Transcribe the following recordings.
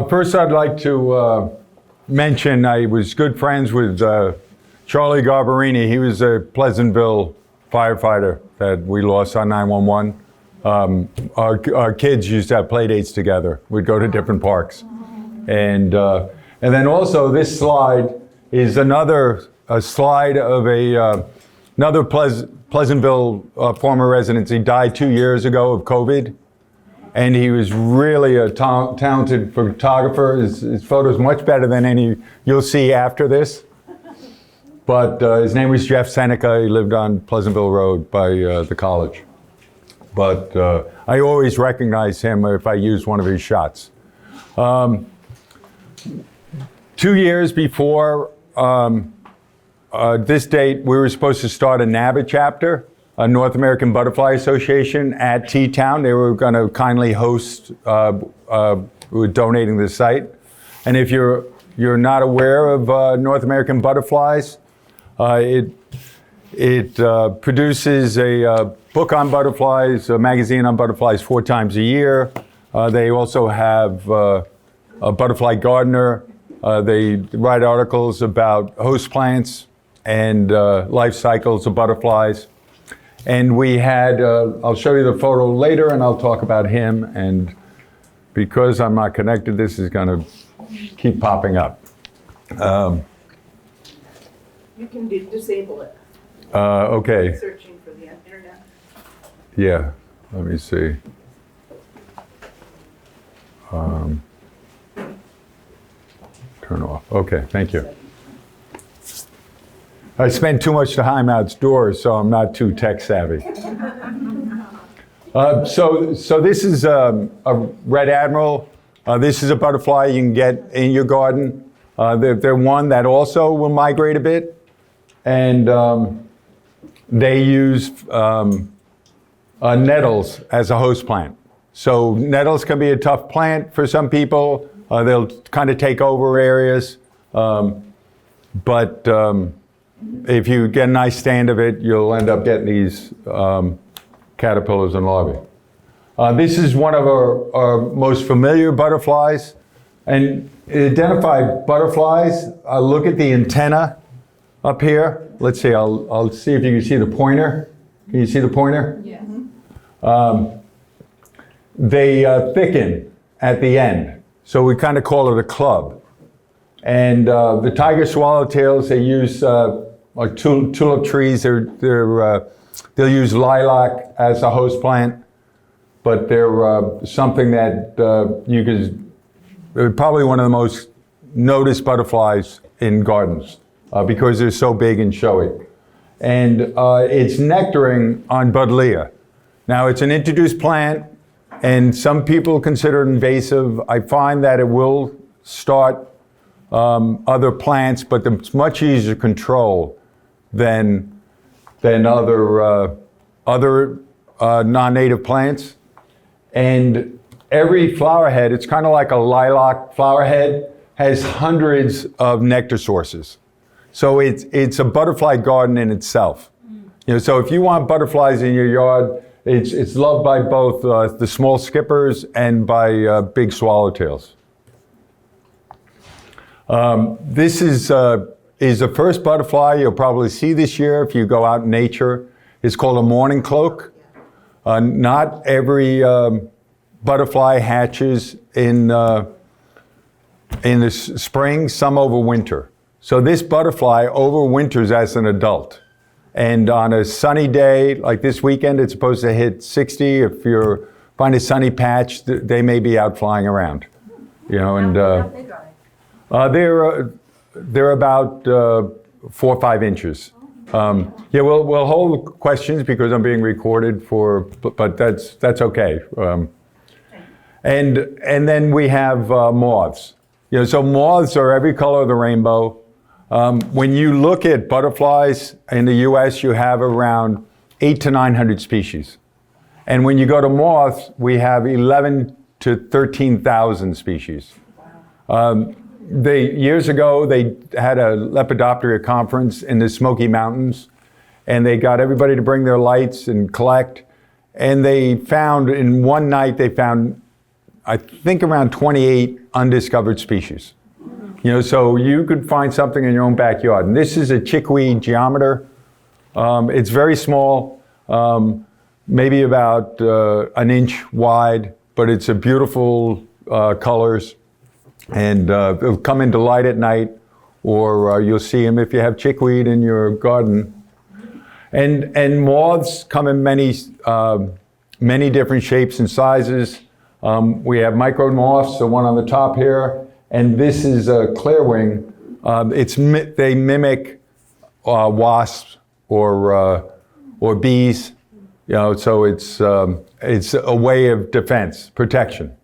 First, I'd like to mention I was good friends with Charlie Garbarini. He was a Pleasantville firefighter that we lost on 911. Our kids used to have play dates together. We'd go to different parks. And then also this slide is a slide of another Pleasantville former resident. He died 2 years ago of COVID. And he was really a talented photographer. His photos much better than any you'll see after this. But his name was Jeff Seneca. He lived on Pleasantville Road by the college. But I always recognize him if I use one of his shots. 2 years before this date, we were supposed to start a NABA chapter, a North American Butterfly Association at Teatown. They were going to kindly host, we were donating the site. And if you're not aware of North American Butterflies, it produces a book on butterflies, a magazine on butterflies 4 times a year. They also have a butterfly gardener. They write articles about host plants and life cycles of butterflies. And we had, I'll show you the photo later and I'll talk about him. And because I'm not connected, this is going to keep popping up. You can disable it. Okay. Searching for the internet. Yeah, let me see. Turn off. Okay, thank you. I spend too much time outdoors, so I'm not too tech savvy. So this is a red admiral. This is a butterfly you can get in your garden. They're one that also will migrate a bit, and they use nettles as a host plant. So nettles can be a tough plant for some people. They'll kind of take over areas, but if you get a nice stand of it, you'll end up getting these caterpillars and larvae. This is one of our most familiar butterflies. And identify butterflies, look at the antenna up here. Let's see, I'll see if you can see the pointer. Can you see the pointer? Yeah. They thicken at the end. So we kind of call it a club. And the tiger swallowtails, they use like tulip trees. They'll use lilac as a host plant, but they're something that you could, probably one of the most noticed butterflies in gardens because they're so big and showy. And it's nectaring on buddleia. Now it's an introduced plant, and some people consider it invasive. I find that it will start other plants, but it's much easier to control than other non-native plants. And every flower head, it's kind of like a lilac flower head, has hundreds of nectar sources. So it's a butterfly garden in itself. You know, so if you want butterflies in your yard, it's loved by both the small skippers and by big swallowtails. This is the first butterfly you'll probably see this year if you go out in nature. It's called a mourning cloak. Not every butterfly hatches in the spring, some overwinter. So this butterfly overwinters as an adult. And on a sunny day, like this weekend, it's supposed to hit 60. If you find a sunny patch, they may be out flying around. You know, and they're about 4 or 5 inches. Yeah, we'll hold questions because I'm being recorded but that's okay. And then we have moths. You know, so moths are every color of the rainbow. When you look at butterflies in the U.S., you have around 800 to 900 species. And when you go to moths, we have 11 to 13,000 species. Years ago, they had a Lepidoptera conference in the Smoky Mountains, and they got everybody to bring their lights and collect. And they found, in one night, they found I think around 28 undiscovered species. So you could find something in your own backyard. And this is a chickweed geometer. It's very small, maybe about an inch wide, but it's a beautiful colors. And it'll come into light at night, or you'll see them if you have chickweed in your garden. And moths come in many different shapes and sizes. We have micro moths, the one on the top here, and this is a clearwing. They mimic wasps or bees, so it's a way of defense, protection.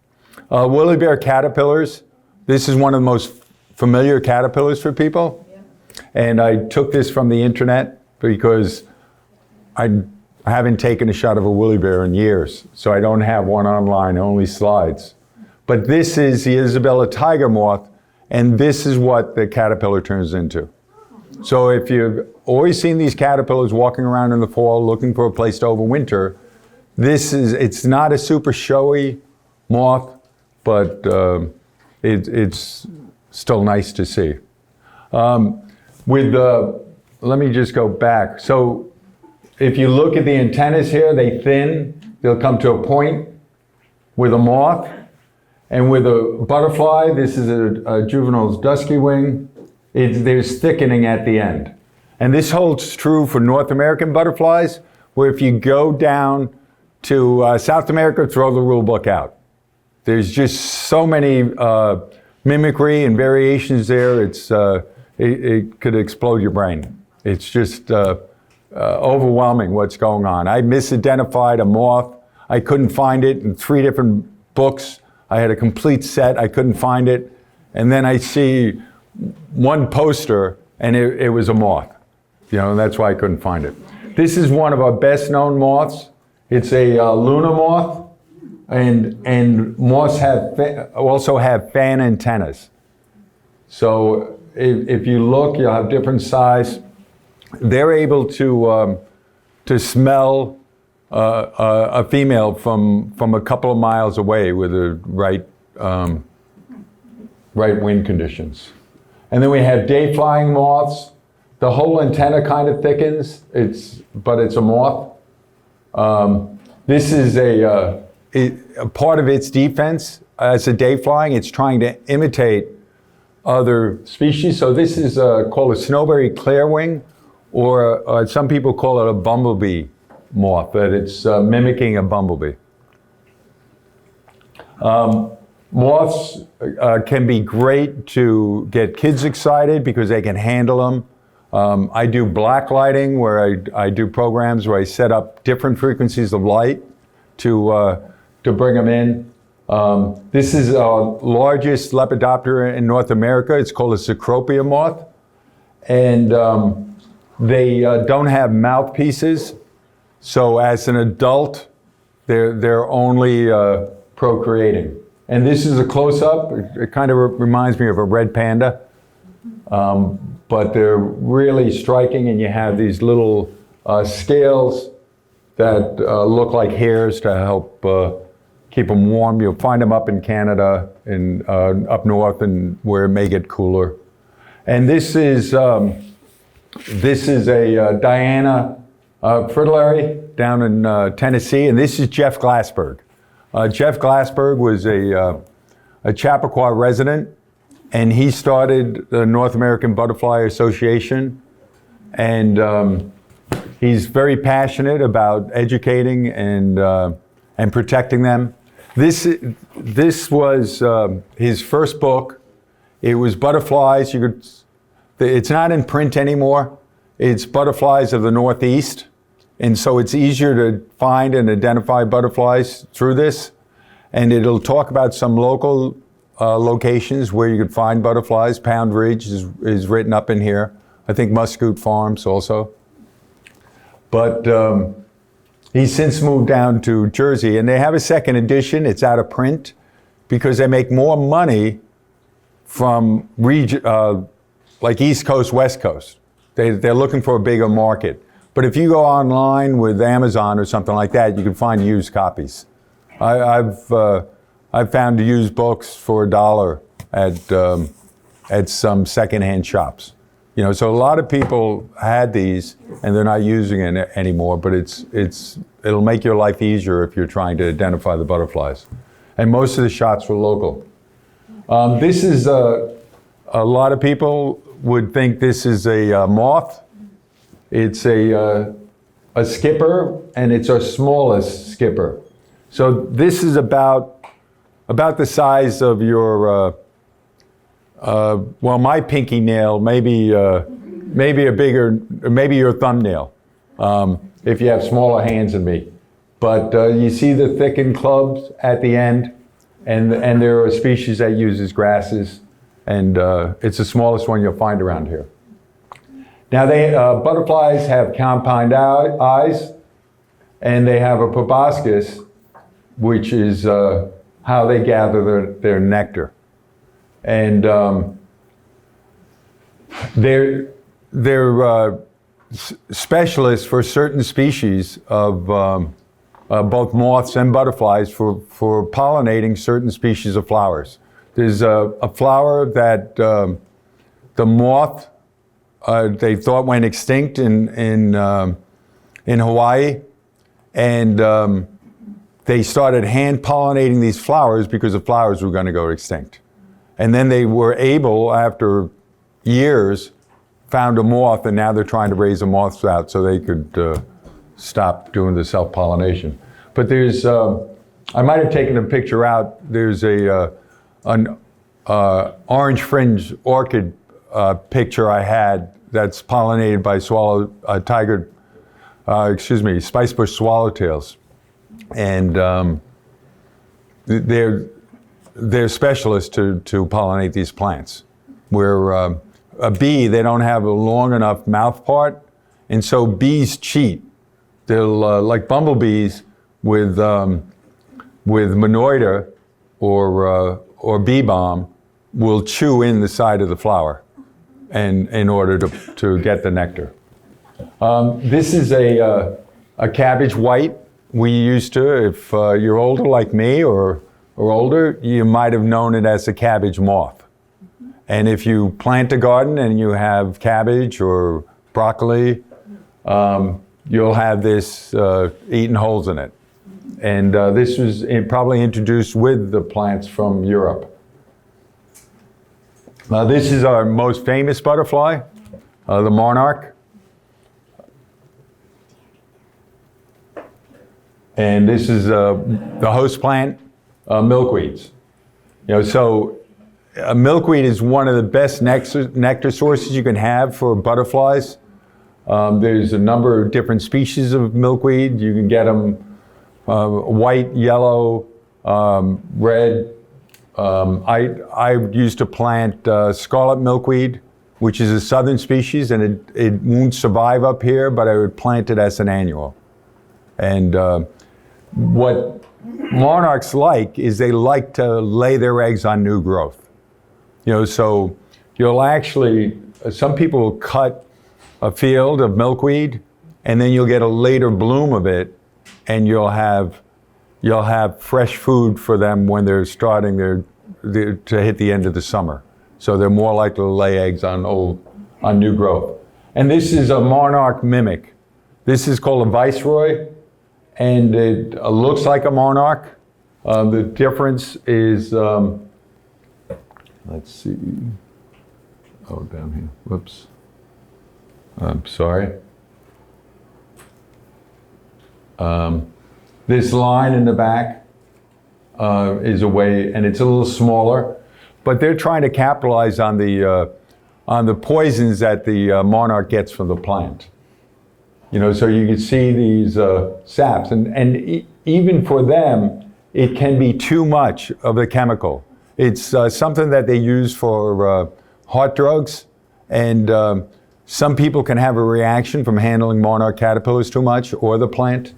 Woolly bear caterpillars. This is one of the most familiar caterpillars for people, and I took this from the internet because I haven't taken a shot of a woolly bear in years, so I don't have one online, only slides. But this is the Isabella tiger moth, and this is what the caterpillar turns into. So if you've always seen these caterpillars walking around in the fall looking for a place to overwinter, it's not a super showy moth, but it's still nice to see. Let me just go back. So if you look at the antennas here, they thin. They'll come to a point with a moth. And with a butterfly, this is a juvenile's dusky wing, there's thickening at the end. And this holds true for North American butterflies, where if you go down to South America, throw the rule book out. There's just so many mimicry and variations there, it could explode your brain. It's just overwhelming what's going on. I misidentified a moth. I couldn't find it in 3 different books. I had a complete set, I couldn't find it. And then I see one poster and it was a moth. And that's why I couldn't find it. This is one of our best known moths. It's a Luna moth. And moths also have fan antennas. So if you look, you'll have different size. They're able to smell a female from a couple of miles away with the right wind conditions. And then we have day flying moths. The whole antenna kind of thickens, but it's a moth. This is a part of its defense as a day flying. It's trying to imitate other species. So this is called a snowberry clearwing, or some people call it a bumblebee moth, that it's mimicking a bumblebee. Moths can be great to get kids excited because they can handle them. I do black lighting, where I do programs where I set up different frequencies of light to bring them in. This is our largest lepidoptera in North America. It's called a Cecropia moth. And they don't have mouthpieces. So as an adult, they're only procreating. And this is a close-up. It kind of reminds me of a red panda. But they're really striking, and you have these little scales that look like hairs to help keep them warm. You'll find them up in Canada and up north, and where it may get cooler. And this is a Diana fritillary down in Tennessee, and this is Jeff Glassberg. Jeff Glassberg was a Chappaqua resident, and he started the North American Butterfly Association, and he's very passionate about educating and protecting them. This was his first book. It was butterflies. It's not in print anymore. It's butterflies of the Northeast. And so it's easier to find and identify butterflies through this. And it'll talk about some local locations where you could find butterflies. Pound Ridge is written up in here. I think Muscoot Farms also. But he's since moved down to Jersey, and they have a second edition. It's out of print because they make more money from like East Coast, West Coast. They're looking for a bigger market. But if you go online with Amazon or something like that, you can find used copies. I've I've found used books for $1 at some secondhand shops. You know, so a lot of people had these and they're not using it anymore, but it'll make your life easier if you're trying to identify the butterflies. And most of the shots were local. This is a lot of people would think this is a moth. It's a skipper, and it's our smallest skipper. So this is about the size of your, well, my pinky nail, maybe a bigger, maybe your thumbnail, if you have smaller hands than me. But you see the thickened clubs at the end, and there are species that uses grasses, and it's the smallest one you'll find around here. Now, butterflies have compound eyes, and they have a proboscis, which is how they gather their nectar. And they're specialists for certain species of both moths and butterflies for pollinating certain species of flowers. There's a flower that the moth they thought went extinct in Hawaii, and they started hand pollinating these flowers because the flowers were going to go extinct. And then they were able, after years, found a moth, and now they're trying to raise the moths out so they could stop doing the self-pollination. But there's, I might have taken a picture out, there's an orange fringe orchid picture I had that's pollinated by spicebush swallowtails. And they're specialists to pollinate these plants. Where a bee, they don't have a long enough mouth part, and so bees cheat. They'll, like bumblebees with Monoida or bee balm, will chew in the side of the flower and in order to get the nectar. This is a cabbage white. We used to, if you're older like me or older, you might have known it as a cabbage moth. And if you plant a garden and you have cabbage or broccoli, you'll have this eating holes in it. And this was probably introduced with the plants from Europe. This is our most famous butterfly, the monarch. And this is the host plant, milkweeds. You know, so milkweed is one of the best nectar sources you can have for butterflies. There's a number of different species of milkweed. You can get them white, yellow, red. I used to plant scarlet milkweed, which is a southern species, and it won't survive up here, but I would plant it as an annual. And what monarchs like is they like to lay their eggs on new growth. You know, so you'll actually, some people will cut a field of milkweed, and then you'll get a later bloom of it, and you'll have fresh food for them when they're starting to hit the end of the summer. So they're more likely to lay eggs on new growth. And this is a monarch mimic. This is called a viceroy, and it looks like a monarch. The difference is, let's see. Oh, down here. Whoops. I'm sorry. This line in the back is a way, and it's a little smaller, but they're trying to capitalize on the poisons that the monarch gets from the plant. You know, so you can see these saps, and even for them, it can be too much of the chemical. It's something that they use for heart drugs, and some people can have a reaction from handling monarch caterpillars too much, or the plant.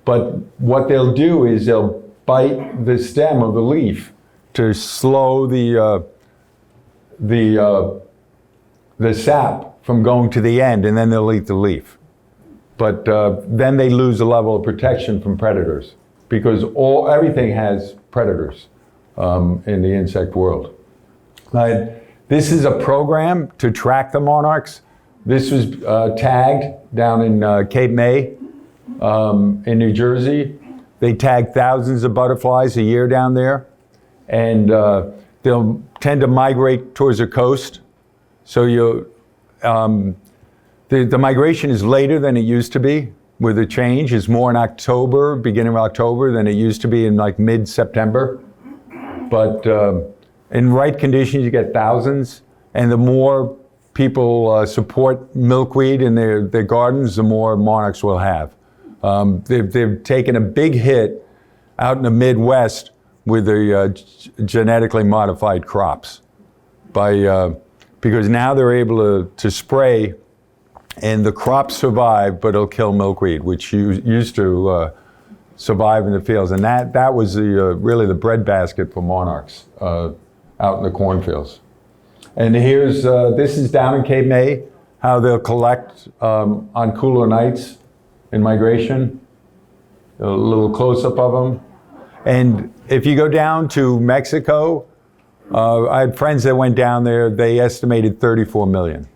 But what they'll do is they'll bite the stem of the leaf to slow the sap from going to the end, and then they'll eat the leaf. But then they lose a level of protection from predators because everything has predators in the insect world. This is a program to track the monarchs. This was tagged down in Cape May in New Jersey. They tag thousands of butterflies a year down there, and they'll tend to migrate towards the coast. So the migration is later than it used to be with the change. It's more in October, beginning of October, than it used to be in like mid-September. But in right conditions, you get thousands, and the more people support milkweed in their gardens, the more monarchs we'll have. They've taken a big hit out in the Midwest with the genetically modified crops because now they're able to spray, and the crops survive, but it'll kill milkweed, which used to survive in the fields. And that was really the breadbasket for monarchs out in the cornfields. And here's, this is down in Cape May, how they'll collect on cooler nights in migration. A little close-up of them. And if you go down to Mexico, I had friends that went down there, they estimated 34 million.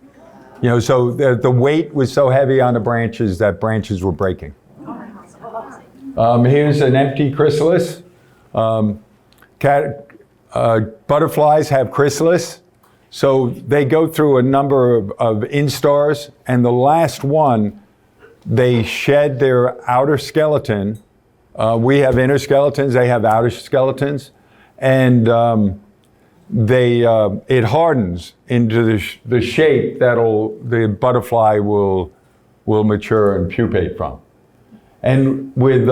You know, so the weight was so heavy on the branches that branches were breaking. Here's an empty chrysalis. Butterflies have chrysalis, so they go through a number of instars, and the last one, they shed their outer skeleton. We have inner skeletons, they have outer skeletons, and it hardens into the shape the butterfly will mature and pupate from. And with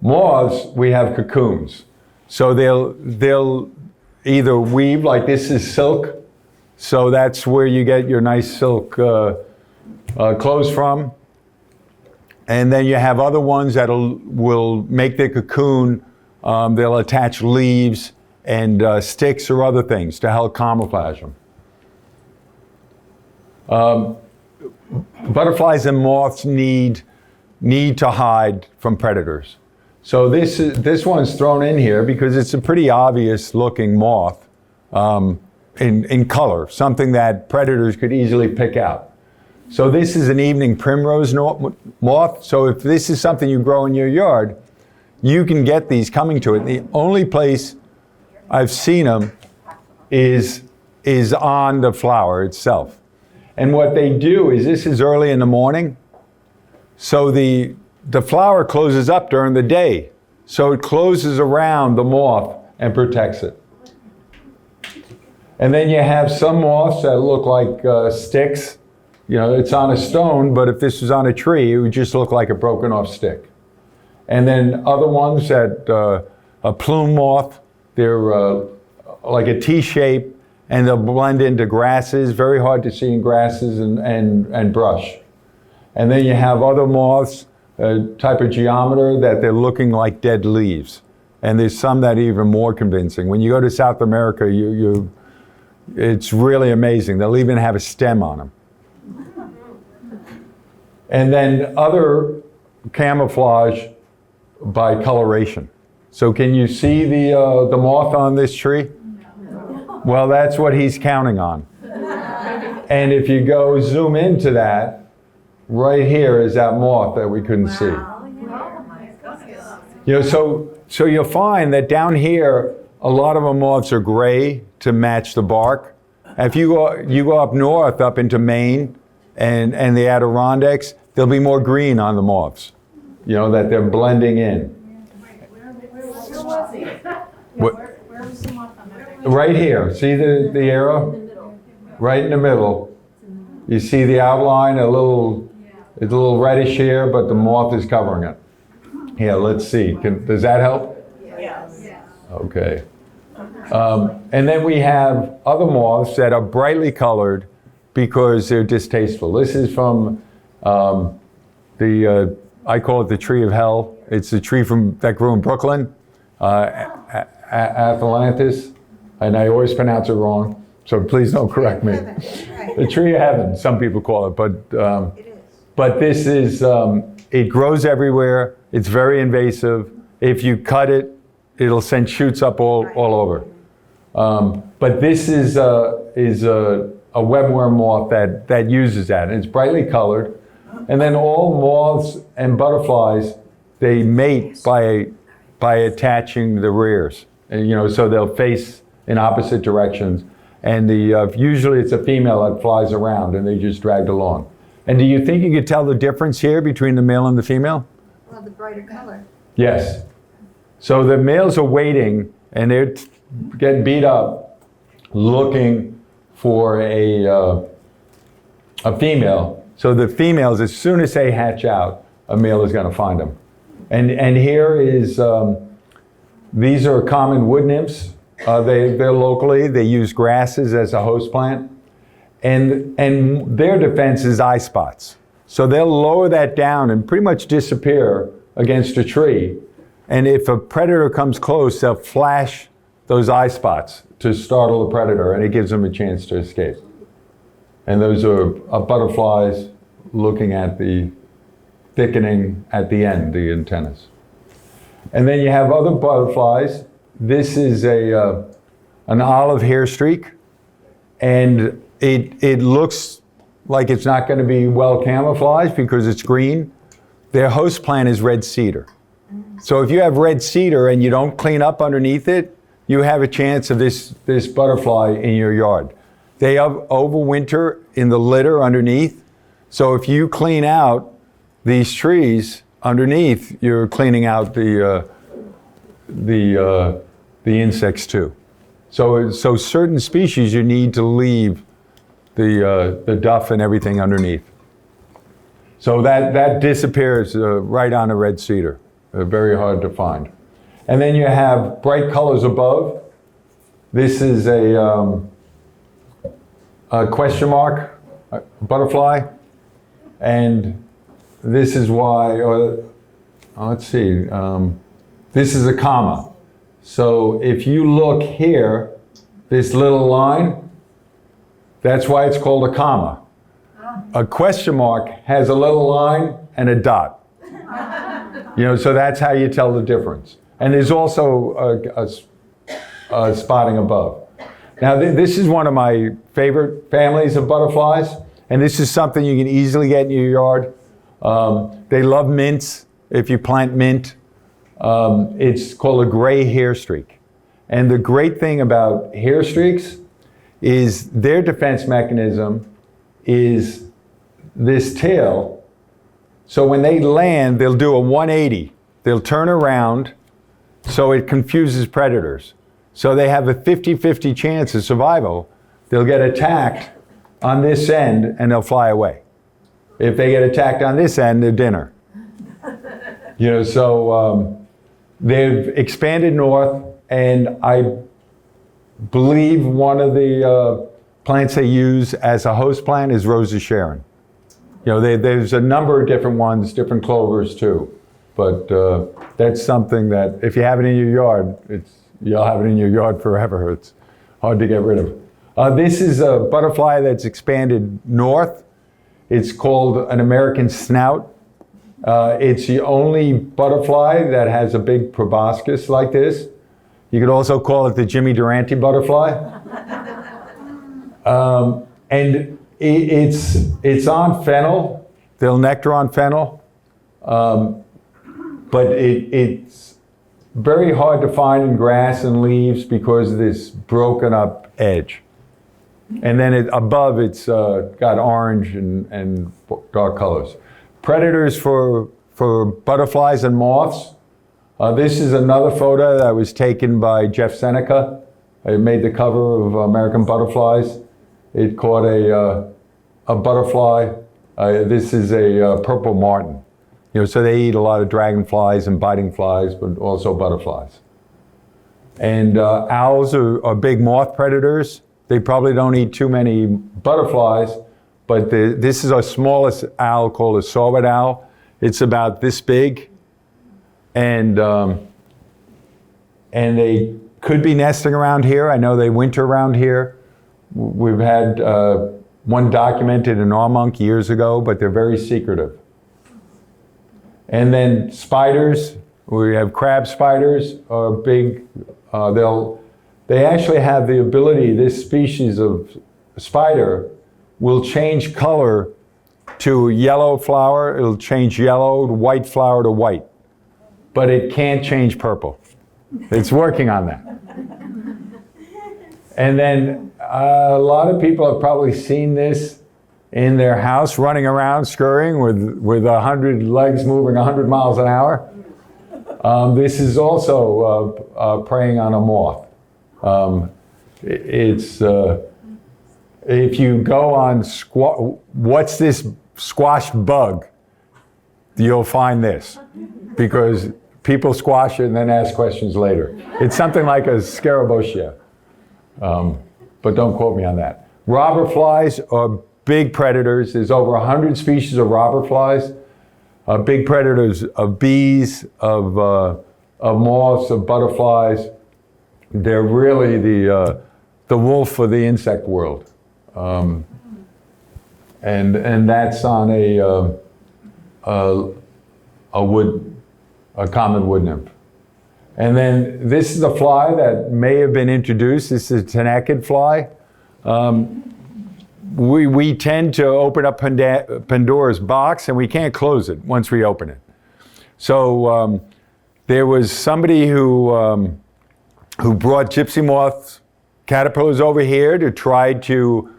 moths, we have cocoons. So they'll either weave, like this is silk, so that's where you get your nice silk clothes from. And then you have other ones that will make their cocoon, they'll attach leaves and sticks or other things to help camouflage them. Butterflies and moths need to hide from predators. So this one's thrown in here because it's a pretty obvious looking moth in color, something that predators could easily pick out. So this is an evening primrose moth. So if this is something you grow in your yard, you can get these coming to it. The only place I've seen them is on the flower itself. And what they do is, this is early in the morning, so the flower closes up during the day. So it closes around the moth and protects it. And then you have some moths that look like sticks. You know, it's on a stone, but if this was on a tree, it would just look like a broken off stick. And then other ones that, a plume moth, they're like a T shape, and they'll blend into grasses, very hard to see in grasses and brush. And then you have other moths, type of geometer, that they're looking like dead leaves. And there's some that are even more convincing. When you go to South America, it's really amazing. They'll even have a stem on them. And then other camouflage by coloration. So can you see the moth on this tree? No. Well, that's what he's counting on. And if you go zoom into that, right here is that moth that we couldn't see. You know, so you'll find that down here, a lot of the moths are gray to match the bark. If you go up north, up into Maine and the Adirondacks, there'll be more green on the moths. You know, that they're blending in. Where was he? Where was the moth on that? Right here. See the arrow? Right in the middle. You see the outline, it's a little reddish here, but the moth is covering it. Yeah, let's see. Does that help? Yes. Okay. And then we have other moths that are brightly colored because they're distasteful. This is from I call it the tree of hell. It's a tree that grew in Brooklyn, Atlantis, and I always pronounce it wrong, so please don't correct me. The tree of heaven, some people call it, but this is it grows everywhere. It's very invasive. If you cut it, it'll send shoots up all over. But this is a webworm moth that uses that, and it's brightly colored. And then all moths and butterflies, they mate by attaching the rears, and, so they'll face in opposite directions. And usually it's a female that flies around, and they just dragged along. And do you think you could tell the difference here between the male and the female? Well, the brighter color. Yes. So the males are waiting, and they're getting beat up, looking for a female. So the females, as soon as they hatch out, a male is going to find them. And here is, these are common wood nymphs. They're locally, they use grasses as a host plant. And their defense is eye spots. So they'll lower that down and pretty much disappear against a tree. And if a predator comes close, they'll flash those eye spots to startle the predator, and it gives them a chance to escape. And those are butterflies looking at the thickening at the end, the antennas. And then you have other butterflies. This is an olive hair streak, and it looks like it's not going to be well camouflaged because it's green. Their host plant is red cedar. So if you have red cedar and you don't clean up underneath it, you have a chance of this butterfly in your yard. They overwinter in the litter underneath. So if you clean out these trees underneath, you're cleaning out the insects too. So certain species you need to leave the duff and everything underneath. So that disappears right on a red cedar. Very hard to find. And then you have bright colors above. This is a question mark butterfly, and this is why. Let's see. This is a comma. So if you look here, this little line, that's why it's called a comma. A question mark has a little line and a dot. So that's how you tell the difference. And there's also a spotting above. Now, this is one of my favorite families of butterflies, and this is something you can easily get in your yard. They love mints. If you plant mint, it's called a gray hair streak. And the great thing about hair streaks is their defense mechanism is this tail. So when they land, they'll do a 180. They'll turn around, so it confuses predators. So they have a 50-50 chance of survival. They'll get attacked on this end, and they'll fly away. If they get attacked on this end, they're dinner. So they've expanded north, and I believe one of the plants they use as a host plant is Rose of Sharon. There's a number of different ones, different clovers too. But that's something that if you have it in your yard, you'll have it in your yard forever. It's hard to get rid of. This is a butterfly that's expanded north. It's called an American snout. It's the only butterfly that has a big proboscis like this. You could also call it the Jimmy Durante butterfly. And it's on fennel. They'll nectar on fennel. But it's very hard to find in grass and leaves because of this broken up edge. And then above it's got orange and dark colors. Predators for butterflies and moths. This is another photo that was taken by Jeff Seneca. It made the cover of American Butterflies. It caught a butterfly. This is a purple martin. So they eat a lot of dragonflies and biting flies, but also butterflies. And owls are big moth predators. They probably don't eat too many butterflies, but this is our smallest owl called a saw-whet owl. It's about this big, and they could be nesting around here. I know they winter around here. We've had one documented in Armonk years ago, but they're very secretive. And then spiders, we have crab spiders are big. They actually have the ability, this species of spider will change color to yellow flower. It'll change yellow to white flower to white. But it can't change purple. It's working on that. And then a lot of people have probably seen this in their house, running around, scurrying with 100 legs moving 100 miles an hour. This is also preying on a moth. If you go on what's this squash bug, you'll find this, because people squash it and then ask questions later. It's something like a scarabotia, but don't quote me on that. Robber flies are big predators. There's over 100 species of robber flies, big predators of bees, of moths, of butterflies. They're really the wolf of the insect world. And that's on a common wood nymph. And then this is a fly that may have been introduced. This is a tenakid fly. We tend to open up Pandora's box, and we can't close it once we open it. So there was somebody who brought gypsy moth caterpillars over here to try to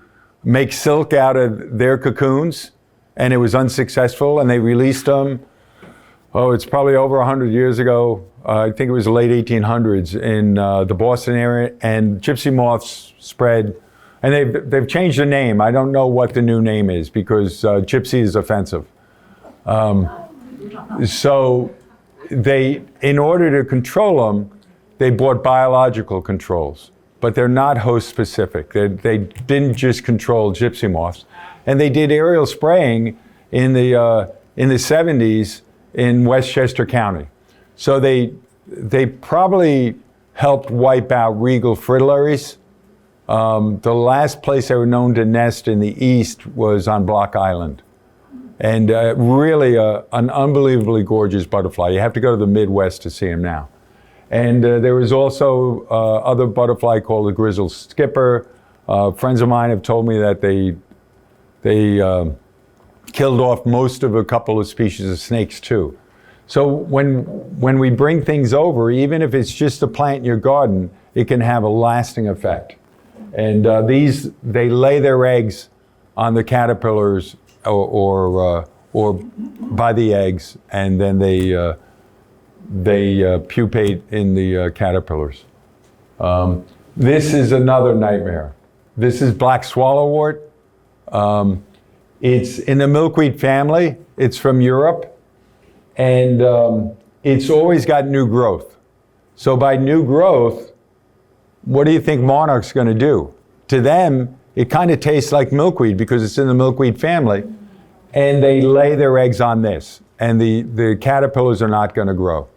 make silk out of their cocoons, and it was unsuccessful, and they released them. Oh, it's probably over 100 years ago. I think it was the late 1800s in the Boston area, and gypsy moths spread. And they've changed the name. I don't know what the new name is, because gypsy is offensive. So in order to control them, they bought biological controls, but they're not host specific. They didn't just control gypsy moths. And they did aerial spraying in the 70s in Westchester County. So they probably helped wipe out regal fritillaries. The last place they were known to nest in the east was on Block Island. And really an unbelievably gorgeous butterfly. You have to go to the Midwest to see them now. And there was also other butterfly called the grizzled skipper. Friends of mine have told me that they killed off most of a couple of species of snakes too. So when we bring things over, even if it's just a plant in your garden, it can have a lasting effect. And they lay their eggs on the caterpillars or by the eggs, and then they pupate in the caterpillars. This is another nightmare. This is black swallowwort. It's in the milkweed family. It's from Europe, and it's always got new growth. So by new growth, what do you think monarch's going to do? To them, it kind of tastes like milkweed because it's in the milkweed family, and they lay their eggs on this, and the caterpillars are not going to grow.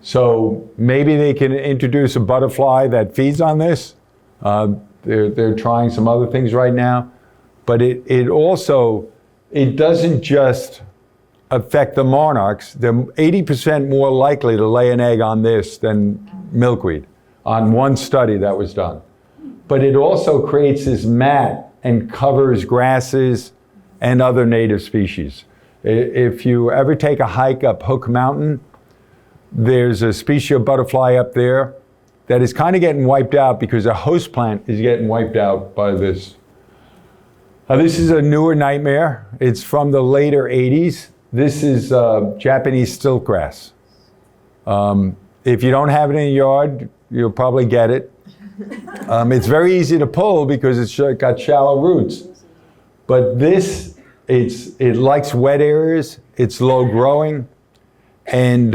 So maybe they can introduce a butterfly that feeds on this. They're trying some other things right now, but it doesn't just affect the monarchs. They're 80% more likely to lay an egg on this than milkweed, on one study that was done. But it also creates this mat and covers grasses and other native species. If you ever take a hike up Hook Mountain, there's a species of butterfly up there that is kind of getting wiped out because a host plant is getting wiped out by this. This is a newer nightmare. It's from the later 80s. This is Japanese stiltgrass. If you don't have it in your yard, you'll probably get it. It's very easy to pull because it's got shallow roots. But this, it likes wet areas, it's low growing, and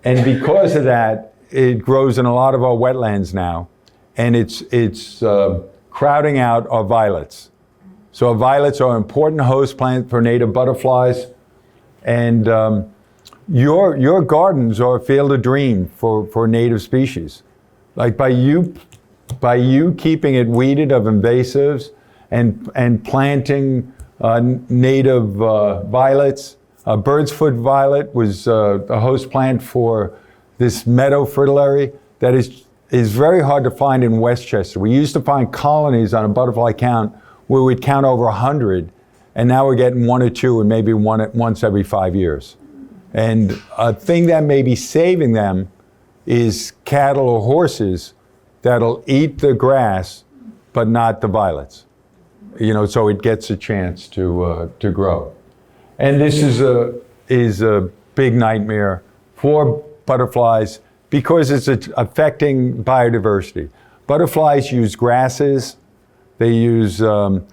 because of that, it grows in a lot of our wetlands now, and it's crowding out our violets. So our violets are an important host plant for native butterflies, and your gardens are a field of dream for native species. Like by you keeping it weeded of invasives and planting native violets, Bird's foot violet was the host plant for this meadow fritillary that is very hard to find in Westchester. We used to find colonies on a butterfly count where we'd count over 100, and now we're getting 1 or 2 and maybe once every 5 years. And a thing that may be saving them is cattle or horses that'll eat the grass but not the violets. So it gets a chance to grow. And this is a big nightmare for butterflies because it's affecting biodiversity. Butterflies use grasses, they use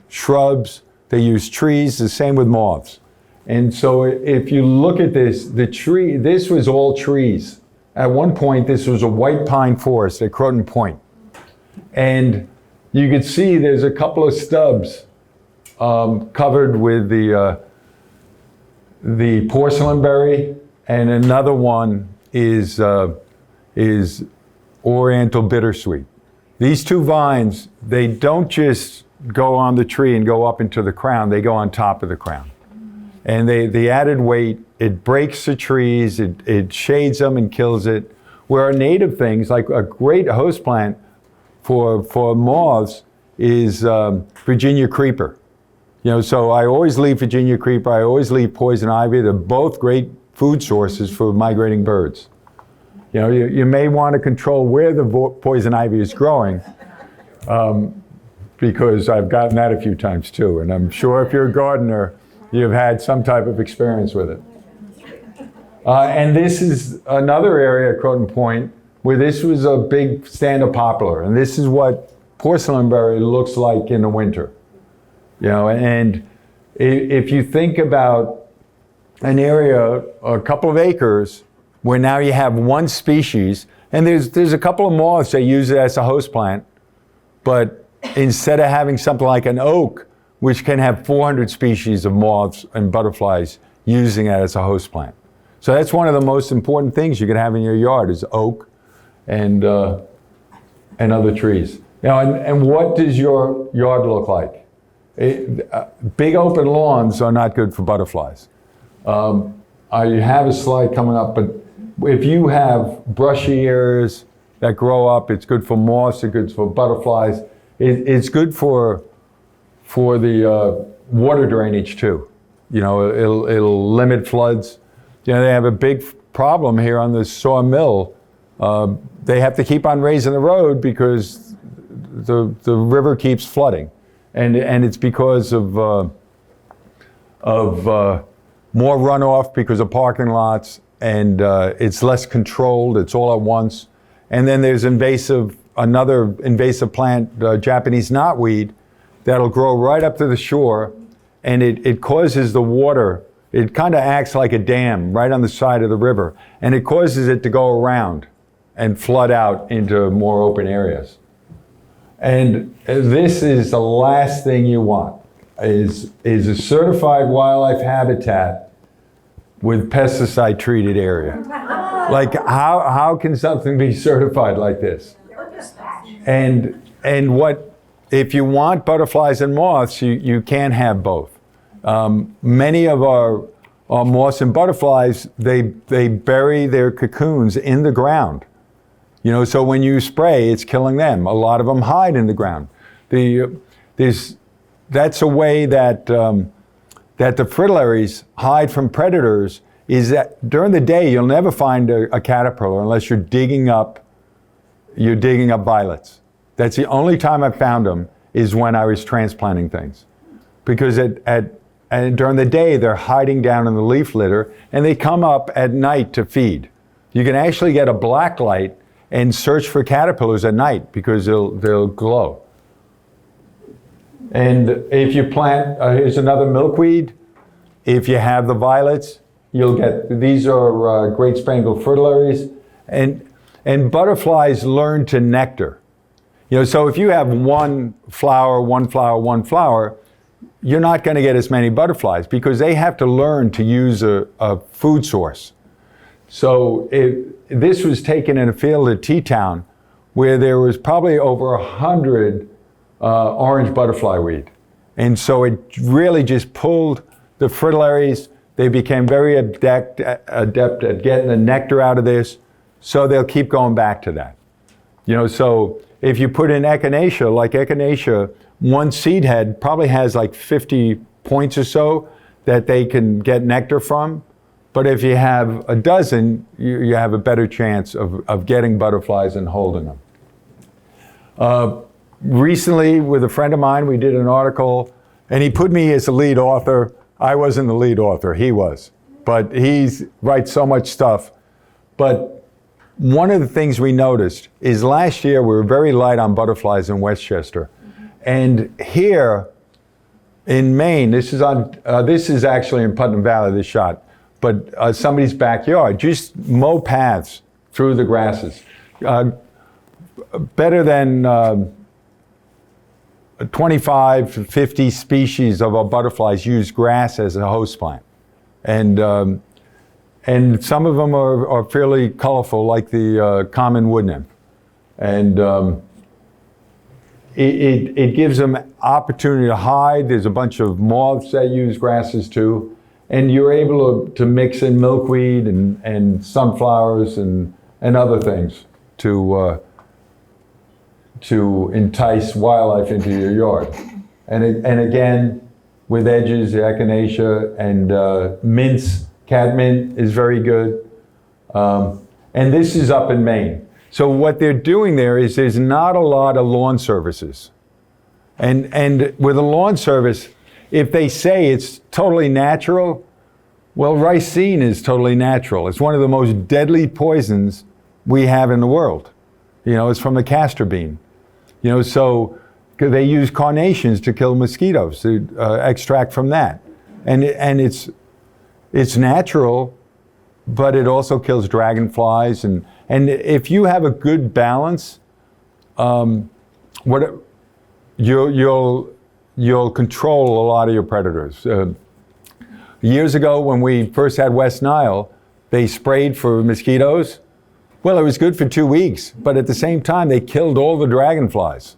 shrubs, they use trees, the same with moths. And so if you look at this, this was all trees. At one point, this was a white pine forest at Croton Point. And you can see there's a couple of stubs covered with the porcelain berry, and another one is oriental bittersweet. These 2 vines, they don't just go on the tree and go up into the crown, they go on top of the crown. And the added weight, it breaks the trees, it shades them and kills it. Where our native things, like a great host plant for moths is Virginia creeper. So I always leave Virginia creeper, I always leave poison ivy. They're both great food sources for migrating birds. You may want to control where the poison ivy is growing, because I've gotten that a few times too. And I'm sure if you're a gardener, you've had some type of experience with it. And this is another area at Croton Point where this was a big stand of poplar. And this is what porcelain berry looks like in the winter. And if you think about an area, a couple of acres, where now you have one species, and there's a couple of moths that use it as a host plant, but instead of having something like an oak, which can have 400 species of moths and butterflies using it as a host plant. So that's one of the most important things you can have in your yard is oak and other trees. And what does your yard look like? Big open lawns are not good for butterflies. I have a slide coming up, but if you have brushy areas that grow up, it's good for moths, it's good for butterflies. It's good for the water drainage too. It'll limit floods. They have a big problem here on the Sawmill. They have to keep on raising the road because the river keeps flooding. And it's because of more runoff because of parking lots, and it's less controlled, it's all at once. And then there's another invasive plant, Japanese knotweed, that'll grow right up to the shore, and it causes the water, it kind of acts like a dam right on the side of the river, and it causes it to go around and flood out into more open areas. And this is the last thing you want, is a certified wildlife habitat with pesticide-treated area. Like, how can something be certified like this? And if you want butterflies and moths, you can't have both. Many of our moths and butterflies, they bury their cocoons in the ground. So when you spray, it's killing them. A lot of them hide in the ground. That's a way that the fritillaries hide from predators, is that during the day you'll never find a caterpillar unless you're digging up violets. That's the only time I've found them, is when I was transplanting things. Because during the day they're hiding down in the leaf litter, and they come up at night to feed. You can actually get a black light and search for caterpillars at night because they'll glow. And if you plant, here's another milkweed. If you have the violets, you'll get, these are great spangled fritillaries. And butterflies learn to nectar. So if you have one flower, you're not going to get as many butterflies because they have to learn to use a food source. So this was taken in a field at Teatown where there was probably over 100 orange butterfly weed. And so it really just pulled the fritillaries, they became very adept at getting the nectar out of this, so they'll keep going back to that. So if you put in echinacea, like echinacea, one seed head probably has like 50 points or so that they can get nectar from. But if you have a dozen, you have a better chance of getting butterflies and holding them. Recently, with a friend of mine, we did an article, and he put me as the lead author. I wasn't the lead author, he was. But he writes so much stuff. But one of the things we noticed is last year we were very light on butterflies in Westchester. And here in Maine, this is actually in Putnam Valley, this shot, but somebody's backyard, just mow paths through the grasses. Better than 25 to 50 species of butterflies use grass as a host plant. And some of them are fairly colorful, like the common wood nymph. And it gives them opportunity to hide. There's a bunch of moths that use grasses too. And you're able to mix in milkweed and sunflowers and other things to entice wildlife into your yard. And again, with edges, the echinacea and mints, catmint is very good. And this is up in Maine. So what they're doing there is there's not a lot of lawn services. And with a lawn service, if they say it's totally natural, well, ricin is totally natural. It's one of the most deadly poisons we have in the world. It's from the castor bean. So they use carnations to kill mosquitoes, to extract from that. And it's natural, but it also kills dragonflies. And if you have a good balance, you'll control a lot of your predators. Years ago, when we first had West Nile, they sprayed for mosquitoes. Well, it was good for 2 weeks, but at the same time, they killed all the dragonflies.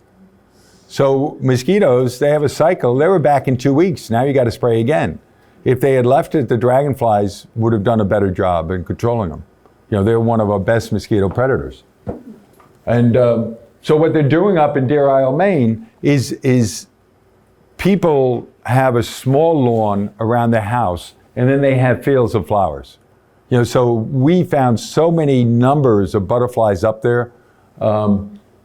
So mosquitoes, they have a cycle. They were back in 2 weeks. Now you got to spray again. If they had left it, the dragonflies would have done a better job in controlling them. They're one of our best mosquito predators. And so what they're doing up in Deer Isle, Maine, is people have a small lawn around their house, and then they have fields of flowers. So we found so many numbers of butterflies up there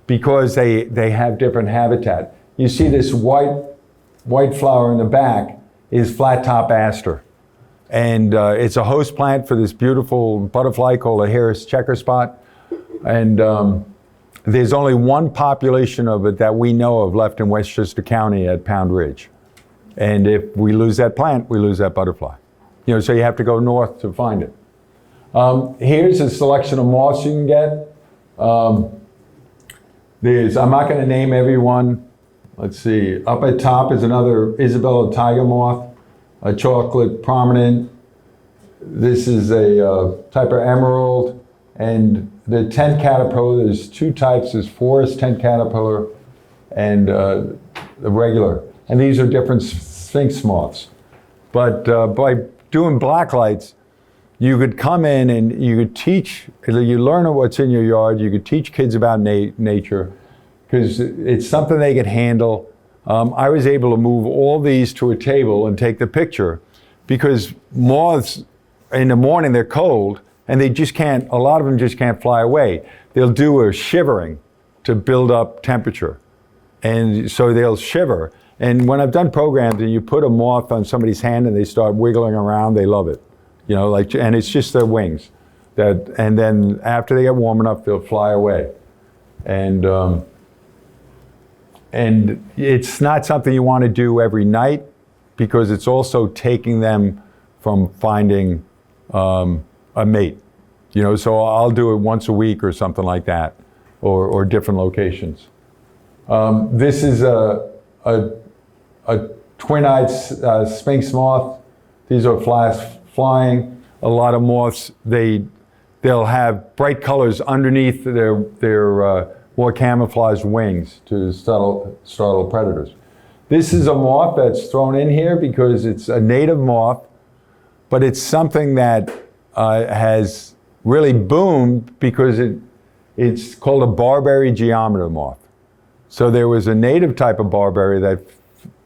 because they have different habitat. You see this white flower in the back is flat top aster. And it's a host plant for this beautiful butterfly called a Harris checker spot. And there's only one population of it that we know of left in Westchester County at Pound Ridge. And if we lose that plant, we lose that butterfly. So you have to go north to find it. Here's a selection of moths you can get. I'm not going to name every one. Let's see. Up at top is another Isabella tiger moth, a chocolate prominent. This is a type of emerald. And the tent caterpillar, there's two types. There's forest tent caterpillar and the regular. And these are different sphinx moths. But by doing black lights, you could come in and you could teach, you learn what's in your yard, you could teach kids about nature, because it's something they could handle. I was able to move all these to a table and take the picture, because moths, in the morning they're cold, and they just can't, a lot of them just can't fly away. They'll do a shivering to build up temperature. And so they'll shiver. And when I've done programs and you put a moth on somebody's hand and they start wiggling around, they love it. And it's just their wings. And then after they get warm enough, they'll fly away. And it's not something you want to do every night, because it's also taking them from finding a mate. So I'll do it once a week or something like that, or different locations. This is a twin-eyed sphinx moth. These are flying. A lot of moths, they'll have bright colors underneath their more camouflaged wings to startle predators. This is a moth that's thrown in here because it's a native moth. but it's something that has really boomed because it's called a barberry geometer moth. So there was a native type of barberry that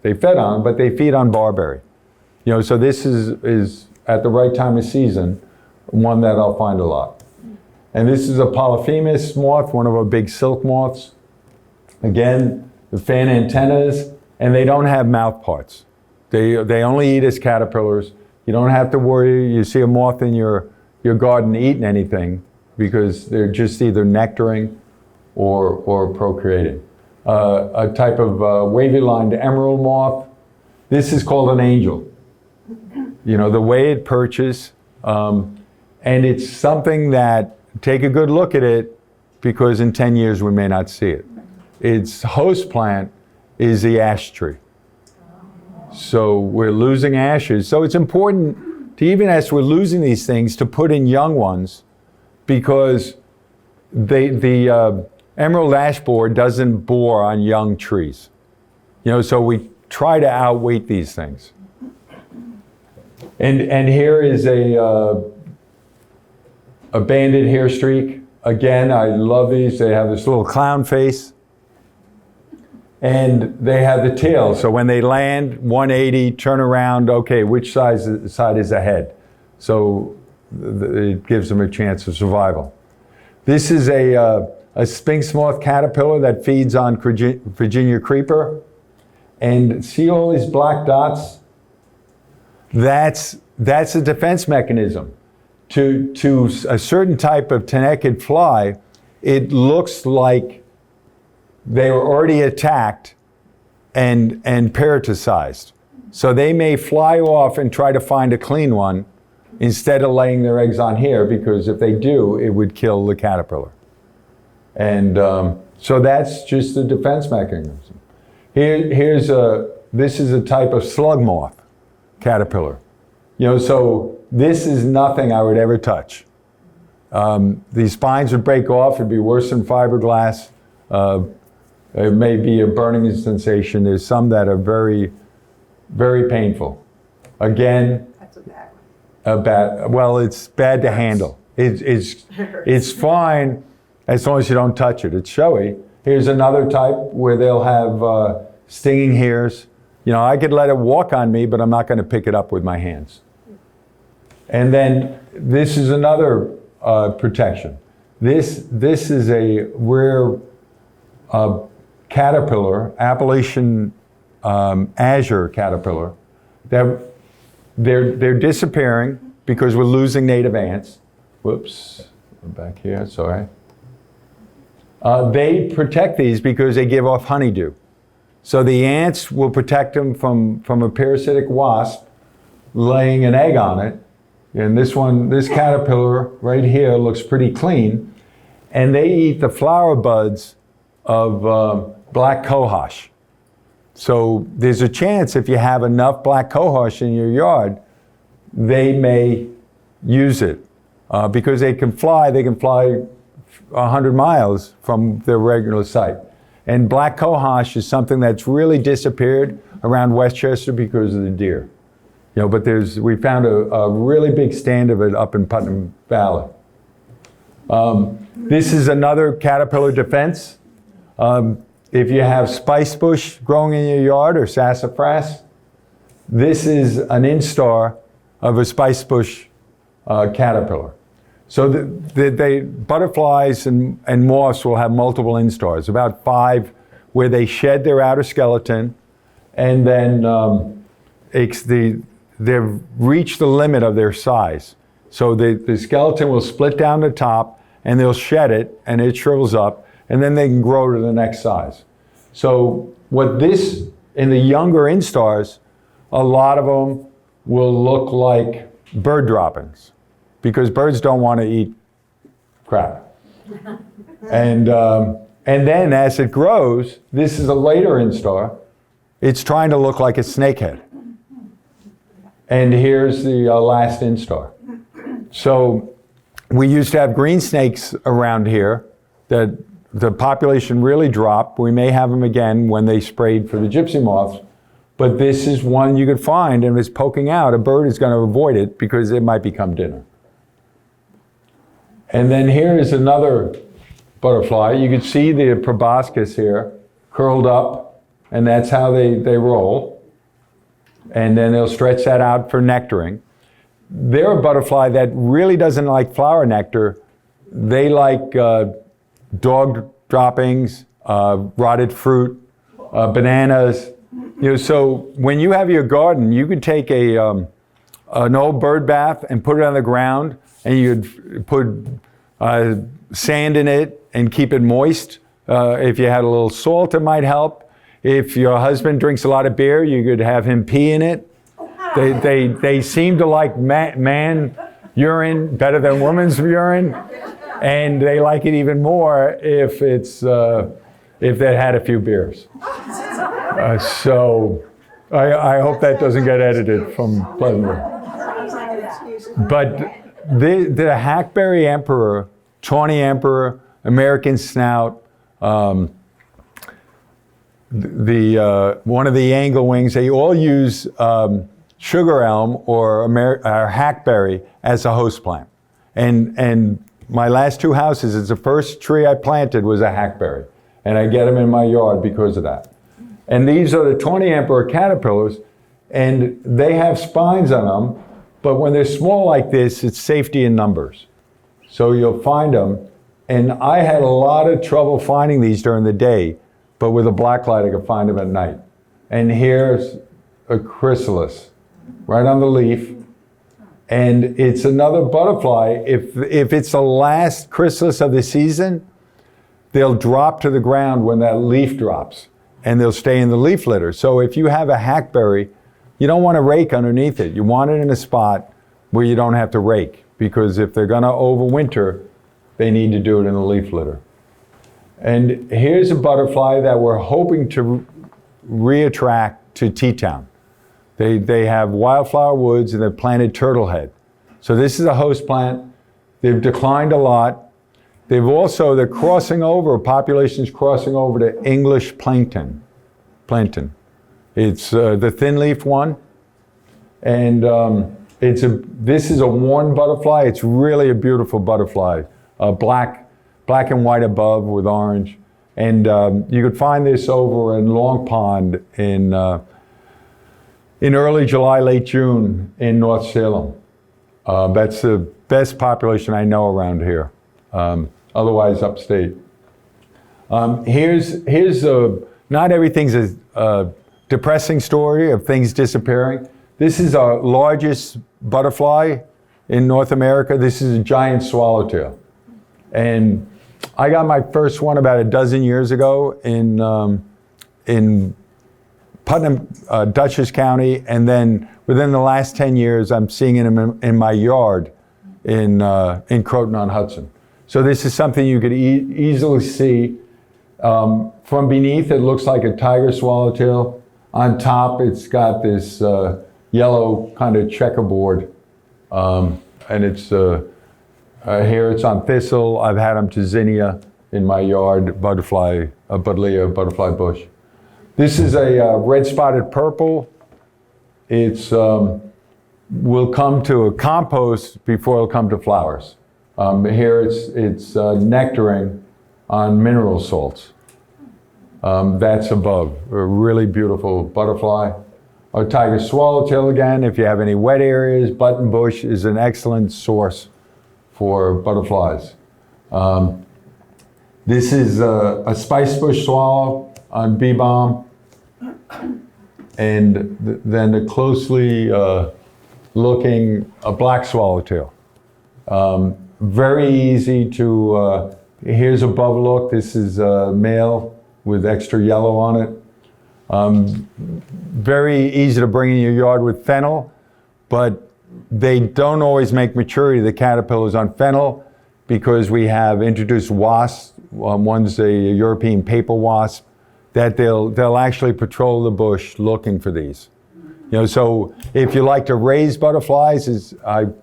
they fed on, but they feed on barberry. So this is at the right time of season, one that I'll find a lot. And this is a Polyphemus moth, one of our big silk moths. Again, the fan antennas, and they don't have mouth parts. They only eat as caterpillars. You don't have to worry, you see a moth in your garden eating anything, because they're just either nectaring or procreating. A type of wavy-lined emerald moth. This is called an angel. The way it perches, and it's something that, take a good look at it, because in 10 years we may not see it. Its host plant is the ash tree. So we're losing ashes. So it's important to, even as we're losing these things, to put in young ones, because the emerald ash borer doesn't bore on young trees. So we try to outweight these things. And here is a banded hair streak. Again, I love these. They have this little clown face. And they have the tail. So when they land, 180, turn around, okay, which side is ahead? So it gives them a chance of survival. This is a sphinx moth caterpillar that feeds on Virginia creeper. And see all these black dots? That's a defense mechanism. To a certain type of tenekid fly, it looks like they were already attacked and parasiticized. So they may fly off and try to find a clean one instead of laying their eggs on here, because if they do, it would kill the caterpillar. And so that's just a defense mechanism. This is a type of slug moth caterpillar. So this is nothing I would ever touch. These spines would break off. It'd be worse than fiberglass. It may be a burning sensation. There's some that are very, very painful. Again, That's a bad one. well, it's bad to handle. It's fine as long as you don't touch it. It's showy. Here's another type where they'll have stinging hairs. I could let it walk on me, but I'm not going to pick it up with my hands. And then this is another protection. This is a rare caterpillar, Appalachian azure caterpillar, that they're disappearing because we're losing native ants. Whoops, back here, sorry. They protect these because they give off honeydew. So the ants will protect them from a parasitic wasp laying an egg on it. And this caterpillar right here looks pretty clean. And they eat the flower buds of black cohosh. So there's a chance, if you have enough black cohosh in your yard, they may use it. Because they can fly 100 miles from their regular site. And black cohosh is something that's really disappeared around Westchester because of the deer. But we found a really big stand of it up in Putnam Valley. This is another caterpillar defense. If you have spice bush growing in your yard or sassafras, this is an instar of a spice bush caterpillar. So butterflies and moths will have multiple instars, about 5, where they shed their outer skeleton, and then they've reached the limit of their size. So the skeleton will split down the top, and they'll shed it, and it shrivels up, and then they can grow to the next size. So in the younger instars, a lot of them will look like bird droppings, because birds don't want to eat crap. And then as it grows, this is a later instar, it's trying to look like a snakehead. And here's the last instar. So we used to have green snakes around here that the population really dropped. We may have them again when they sprayed for the gypsy moths. But this is one you could find, and if it's poking out, a bird is going to avoid it because it might become dinner. And then here is another butterfly. You can see the proboscis here curled up, and that's how they roll. And then they'll stretch that out for nectaring. They're a butterfly that really doesn't like flower nectar. They like dog droppings, rotted fruit, bananas. So when you have your garden, you could take an old bird bath and put it on the ground, and you'd put sand in it and keep it moist. If you had a little salt, it might help. If your husband drinks a lot of beer, you could have him pee in it. They seem to like man urine better than woman's urine, and they like it even more if they had a few beers. So I hope that doesn't get edited from Pleasantville. But the hackberry emperor, tawny emperor, American snout, one of the angle wings, they all use sugar elm or hackberry as a host plant. And my last two houses, it's the first tree I planted was a hackberry. And I get them in my yard because of that. And these are the tawny emperor caterpillars, and they have spines on them, but when they're small like this, it's safety in numbers. So you'll find them. And I had a lot of trouble finding these during the day, but with a black light I could find them at night. And here's a chrysalis right on the leaf. And it's another butterfly. If it's the last chrysalis of the season, they'll drop to the ground when that leaf drops, and they'll stay in the leaf litter. So if you have a hackberry, you don't want to rake underneath it. You want it in a spot where you don't have to rake, because if they're going to overwinter, they need to do it in the leaf litter. And here's a butterfly that we're hoping to reattract to Teatown. They have wildflower woods, and they've planted turtlehead. So this is a host plant. They've declined a lot. They're crossing over, population's crossing over to English plankton. It's the thin leaf one. And this is a worn butterfly. It's really a beautiful butterfly. Black and white above with orange. And you could find this over in Long Pond in early July, late June in North Salem. That's the best population I know around here. Otherwise upstate. Here's not everything's a depressing story of things disappearing. This is our largest butterfly in North America. This is a giant swallowtail. And I got my first one about a dozen years ago in Putnam, Dutchess County, and then within the last 10 years, I'm seeing it in my yard in Croton-on-Hudson. So this is something you could easily see. From beneath, it looks like a tiger swallowtail. On top, it's got this yellow kind of checkerboard. And it's here it's on thistle. I've had them to zinnia in my yard, butterfly, a buddleia, butterfly bush. This is a red-spotted purple. It's will come to a compost before it'll come to flowers. Here it's nectaring on mineral salts. That's above. A really beautiful butterfly. Our tiger swallowtail again, if you have any wet areas, buttonbush is an excellent source for butterflies. This is a spicebush swallow on bee balm. And then the closely looking a black swallowtail. Very easy to, here's a bubble look. This is a male with extra yellow on it. Very easy to bring in your yard with fennel, but they don't always make maturity, the caterpillars on fennel, because we have introduced wasps. One's a European paper wasp, that they'll actually patrol the bush looking for these. So if you like to raise butterflies,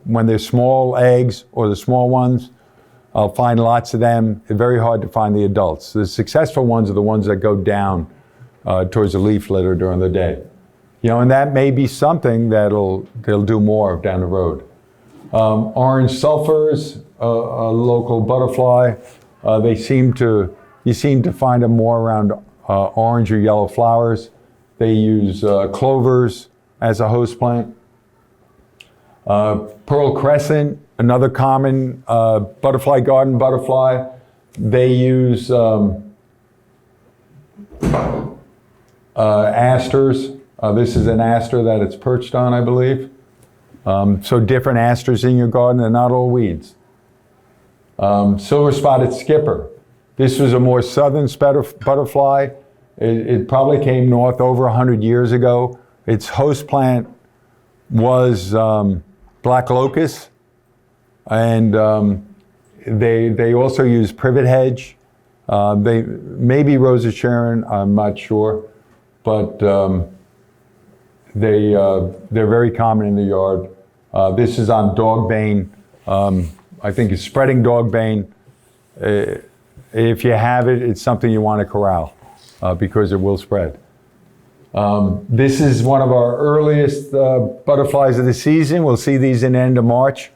when they're small eggs or the small ones, I'll find lots of them. It's very hard to find the adults. The successful ones are the ones that go down towards the leaf litter during the day. And that may be something they'll do more of down the road. Orange sulfurs, a local butterfly. You seem to find them more around orange or yellow flowers. They use clovers as a host plant. Pearl crescent, another common butterfly garden butterfly. They use asters. This is an aster that it's perched on, I believe. So different asters in your garden, they're not all weeds. Silver spotted skipper. This was a more southern butterfly. It probably came north over 100 years ago. Its host plant was black locust, and they also use privet hedge. They maybe Rosa Sharon, I'm not sure, but they're very common in the yard. This is on dogbane. I think it's spreading dogbane. If you have it, it's something you want to corral because it will spread. This is one of our earliest butterflies of the season. We'll see these in the end of March.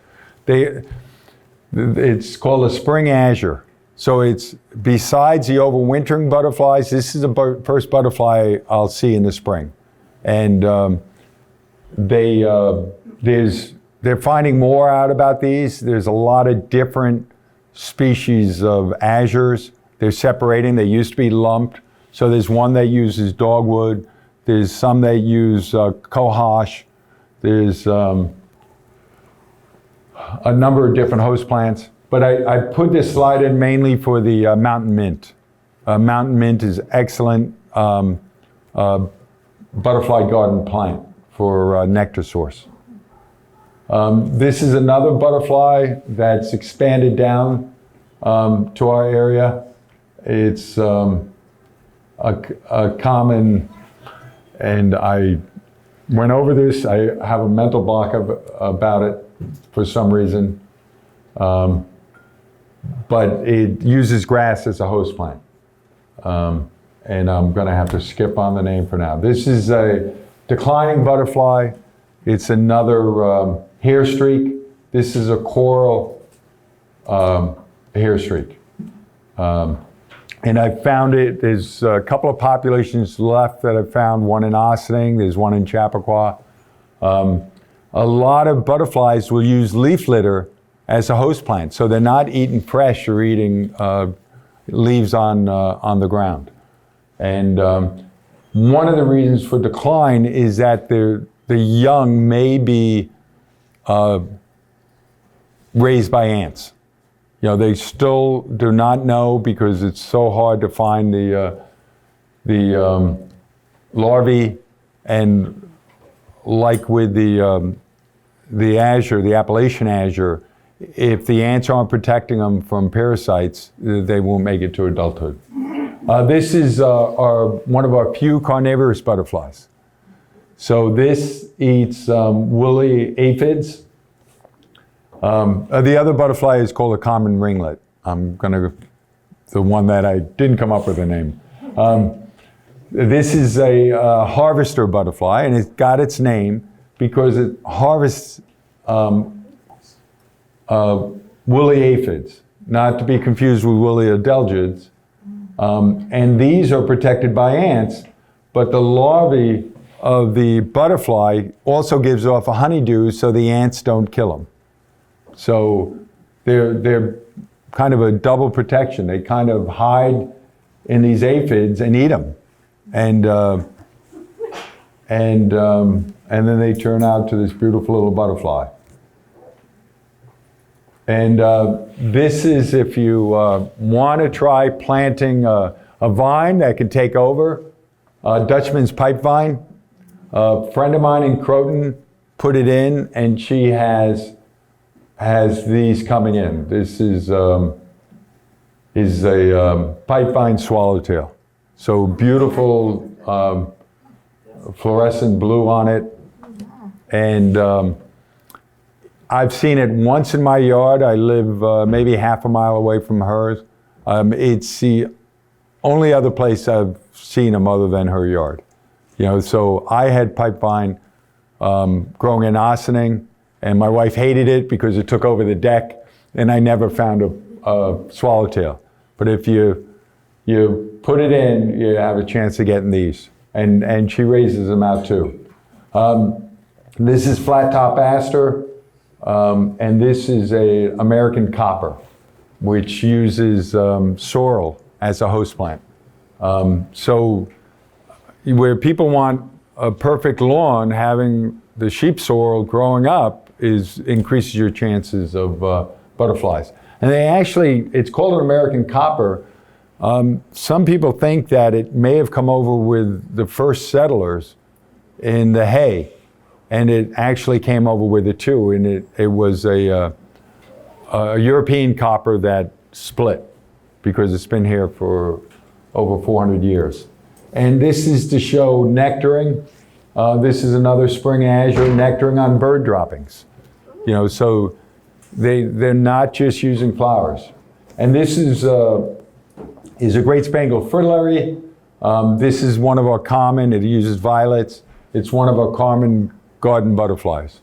It's called a spring azure. So it's besides the overwintering butterflies, this is the first butterfly I'll see in the spring. And they're finding more out about these. There's a lot of different species of azures. They're separating. They used to be lumped. So there's one that uses dogwood. There's some that use cohosh. There's a number of different host plants. But I put this slide in mainly for the mountain mint. Mountain mint is excellent butterfly garden plant for nectar source. This is another butterfly that's expanded down to our area. It's a common, and I went over this. I have a mental block about it for some reason. But it uses grass as a host plant. And I'm going to have to skip on the name for now. This is a declining butterfly. It's another hair streak. This is a coral hair streak. And I found it, there's a couple of populations left that I've found, one in Ossining, there's one in Chappaqua. A lot of butterflies will use leaf litter as a host plant, so they're not eating fresh or eating leaves on the ground. And one of the reasons for decline is that the young may be raised by ants. They still do not know because it's so hard to find the larvae, and like with the azure, the Appalachian azure, if the ants aren't protecting them from parasites, they won't make it to adulthood. This is one of our few carnivorous butterflies. So this eats woolly aphids. The other butterfly is called a common ringlet. The one that I didn't come up with a name. This is a harvester butterfly, and it got its name because it harvests woolly aphids, not to be confused with woolly adelgids. And these are protected by ants, but the larvae of the butterfly also gives off a honeydew so the ants don't kill them. So they're kind of a double protection. They kind of hide in these aphids and eat them. And then they turn out to this beautiful little butterfly. And this is if you want to try planting a vine that can take over, Dutchman's pipe vine. A friend of mine in Croton put it in, and she has these coming in. This is a pipe vine swallowtail. So beautiful fluorescent blue on it. And I've seen it once in my yard. I live maybe half a mile away from hers. It's the only other place I've seen them other than her yard. So I had pipevine growing in Ossining, and my wife hated it because it took over the deck, and I never found a swallowtail. But if you put it in, you have a chance of getting these. And she raises them out too. This is flat top aster, and this is a American copper, which uses sorrel as a host plant. So where people want a perfect lawn, having the sheep sorrel growing up increases your chances of butterflies. And it's called an American copper. Some people think that it may have come over with the first settlers in the hay, and it actually came over with it too, and it was a European copper that split because it's been here for over 400 years. And this is to show nectaring. This is another spring azure nectaring on bird droppings. So they're not just using flowers. And this is a great spangled fritillary. This is one of our common, it uses violets. It's one of our common garden butterflies.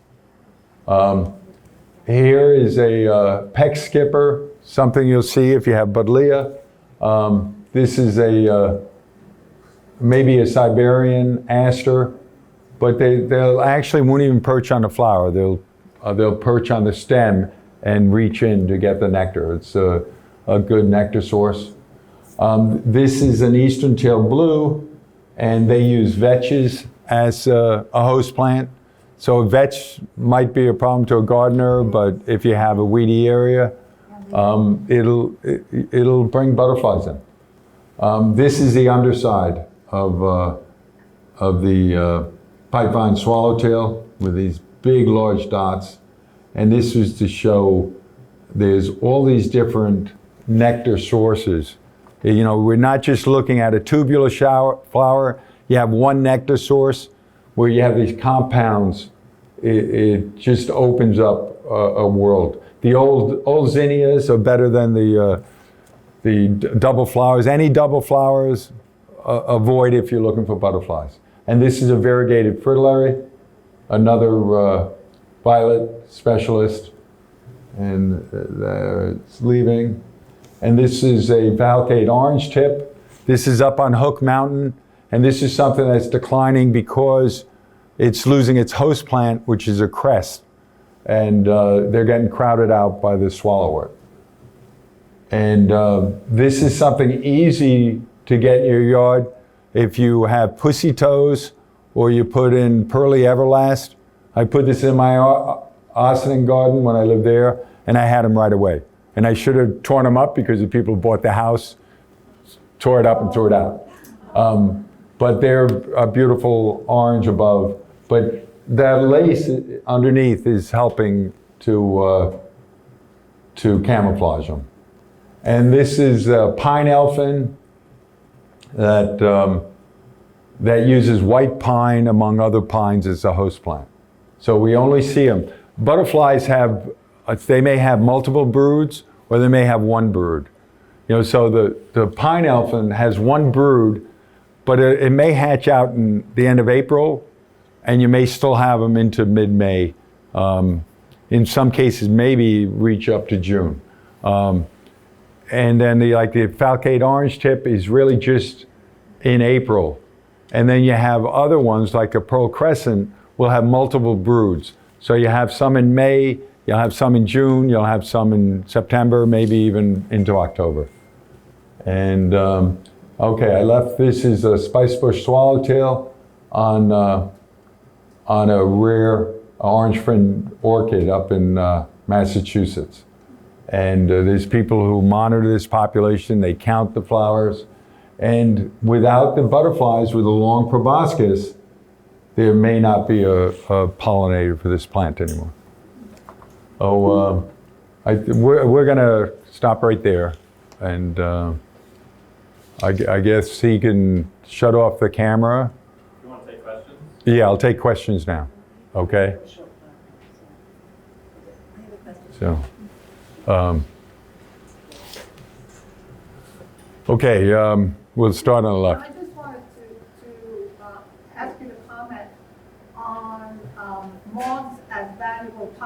Here is a peck skipper, something you'll see if you have buddleia. This is maybe a Siberian aster, but they'll actually won't even perch on the flower. They'll perch on the stem and reach in to get the nectar. It's a good nectar source. This is an eastern tail blue, and they use vetches as a host plant. So a vetch might be a problem to a gardener, but if you have a weedy area, it'll bring butterflies in. This is the underside of the pipevine swallowtail with these big, large dots. And this was to show there's all these different nectar sources. We're not just looking at a tubular flower. You have one nectar source where you have these compounds. It just opens up a world. The old zinnias are better than the double flowers. Any double flowers, avoid if you're looking for butterflies. And this is a variegated fritillary, another violet specialist, and there it's leaving. And this is a Valcade orange tip. This is up on Hook Mountain, and this is something that's declining because it's losing its host plant, which is a crest, and they're getting crowded out by the swallowwort. And this is something easy to get in your yard. If you have pussy toes or you put in pearly everlast, I put this in my Ossining garden when I lived there, and I had them right away. And I should have torn them up because the people who bought the house tore it up and threw it out. But they're a beautiful orange above. But that lace underneath is helping to camouflage them. And this is pine elfin that uses white pine among other pines as a host plant. So we only see them. Butterflies they may have multiple broods or they may have one brood. So the pine elfin has one brood, but it may hatch out in the end of April, and you may still have them into mid-May. In some cases, maybe reach up to June. And then the Valcade orange tip is really just in April. And then you have other ones like a pearl crescent will have multiple broods. So you have some in May, you'll have some in June, you'll have some in September, maybe even into October. And okay, I left, this is a spicebush swallowtail on a rare orange friend orchid up in Massachusetts. And there's people who monitor this population, they count the flowers. And without the butterflies with a long proboscis, there may not be a pollinator for this plant anymore. Oh, we're gonna stop right there. And I guess he can shut off the camera. You want to take questions? Yeah, I'll take questions now. Okay? So, okay, we'll start on the left. I just wanted to ask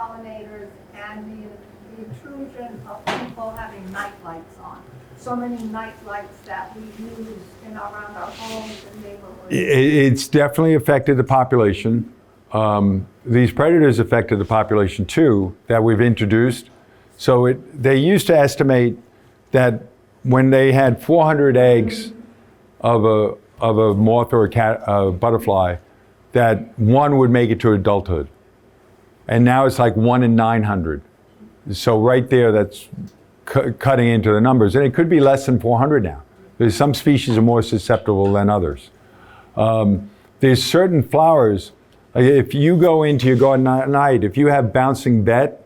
pollinators and the intrusion of people having night lights on. So many night lights that we use around our homes and neighborhoods. It's definitely affected the population. These predators affected the population too that we've introduced. So they used to estimate that when they had 400 eggs of a moth or a butterfly, that one would make it to adulthood. And now it's like 1 in 900. So right there, that's cutting into the numbers. And it could be less than 400 now. There's some species are more susceptible than others. There's certain flowers, like if you go into your garden at night, if you have bouncing bet,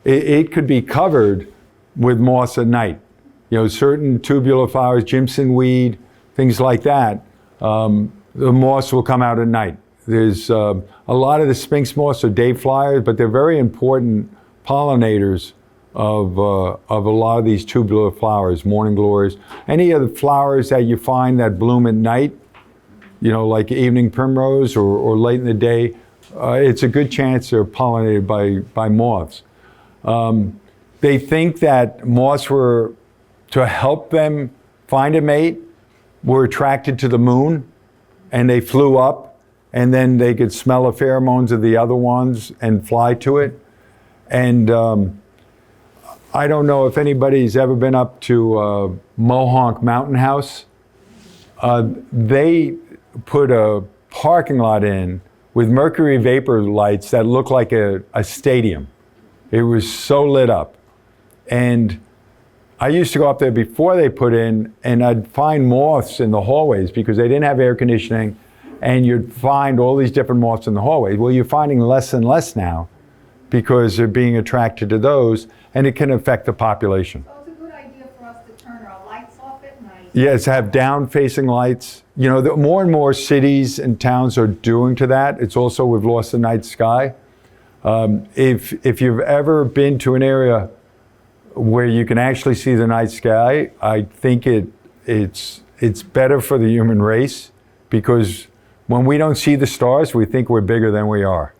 it could be covered with moths at night. You know, certain tubular flowers, Jimson weed, things like that, the moths will come out at night. There's a lot of the sphinx moths are day flyers, but they're very important pollinators of a lot of these tubular flowers, morning glories. Any of the flowers that you find that bloom at night, you know, like evening primrose or late in the day, it's a good chance they're pollinated by moths. They think that moths were, to help them find a mate, were attracted to the moon, and they flew up, and then they could smell the pheromones of the other ones and fly to it. And I don't know if anybody's ever been up to Mohonk Mountain House. They put a parking lot in with mercury vapor lights that looked like a stadium. It was so lit up. And I used to go up there before they put in, and I'd find moths in the hallways because they didn't have air conditioning, and you'd find all these different moths in the hallways. Well, you're finding less and less now because they're being attracted to those, and it can affect the population. So it's a good idea for us to turn our lights off at night. Yes, have down-facing lights. You know, more and more cities and towns are doing to that. It's also, we've lost the night sky. If you've ever been to an area where you can actually see the night sky, I think it's better for the human race, because when we don't see the stars, we think we're bigger than we are.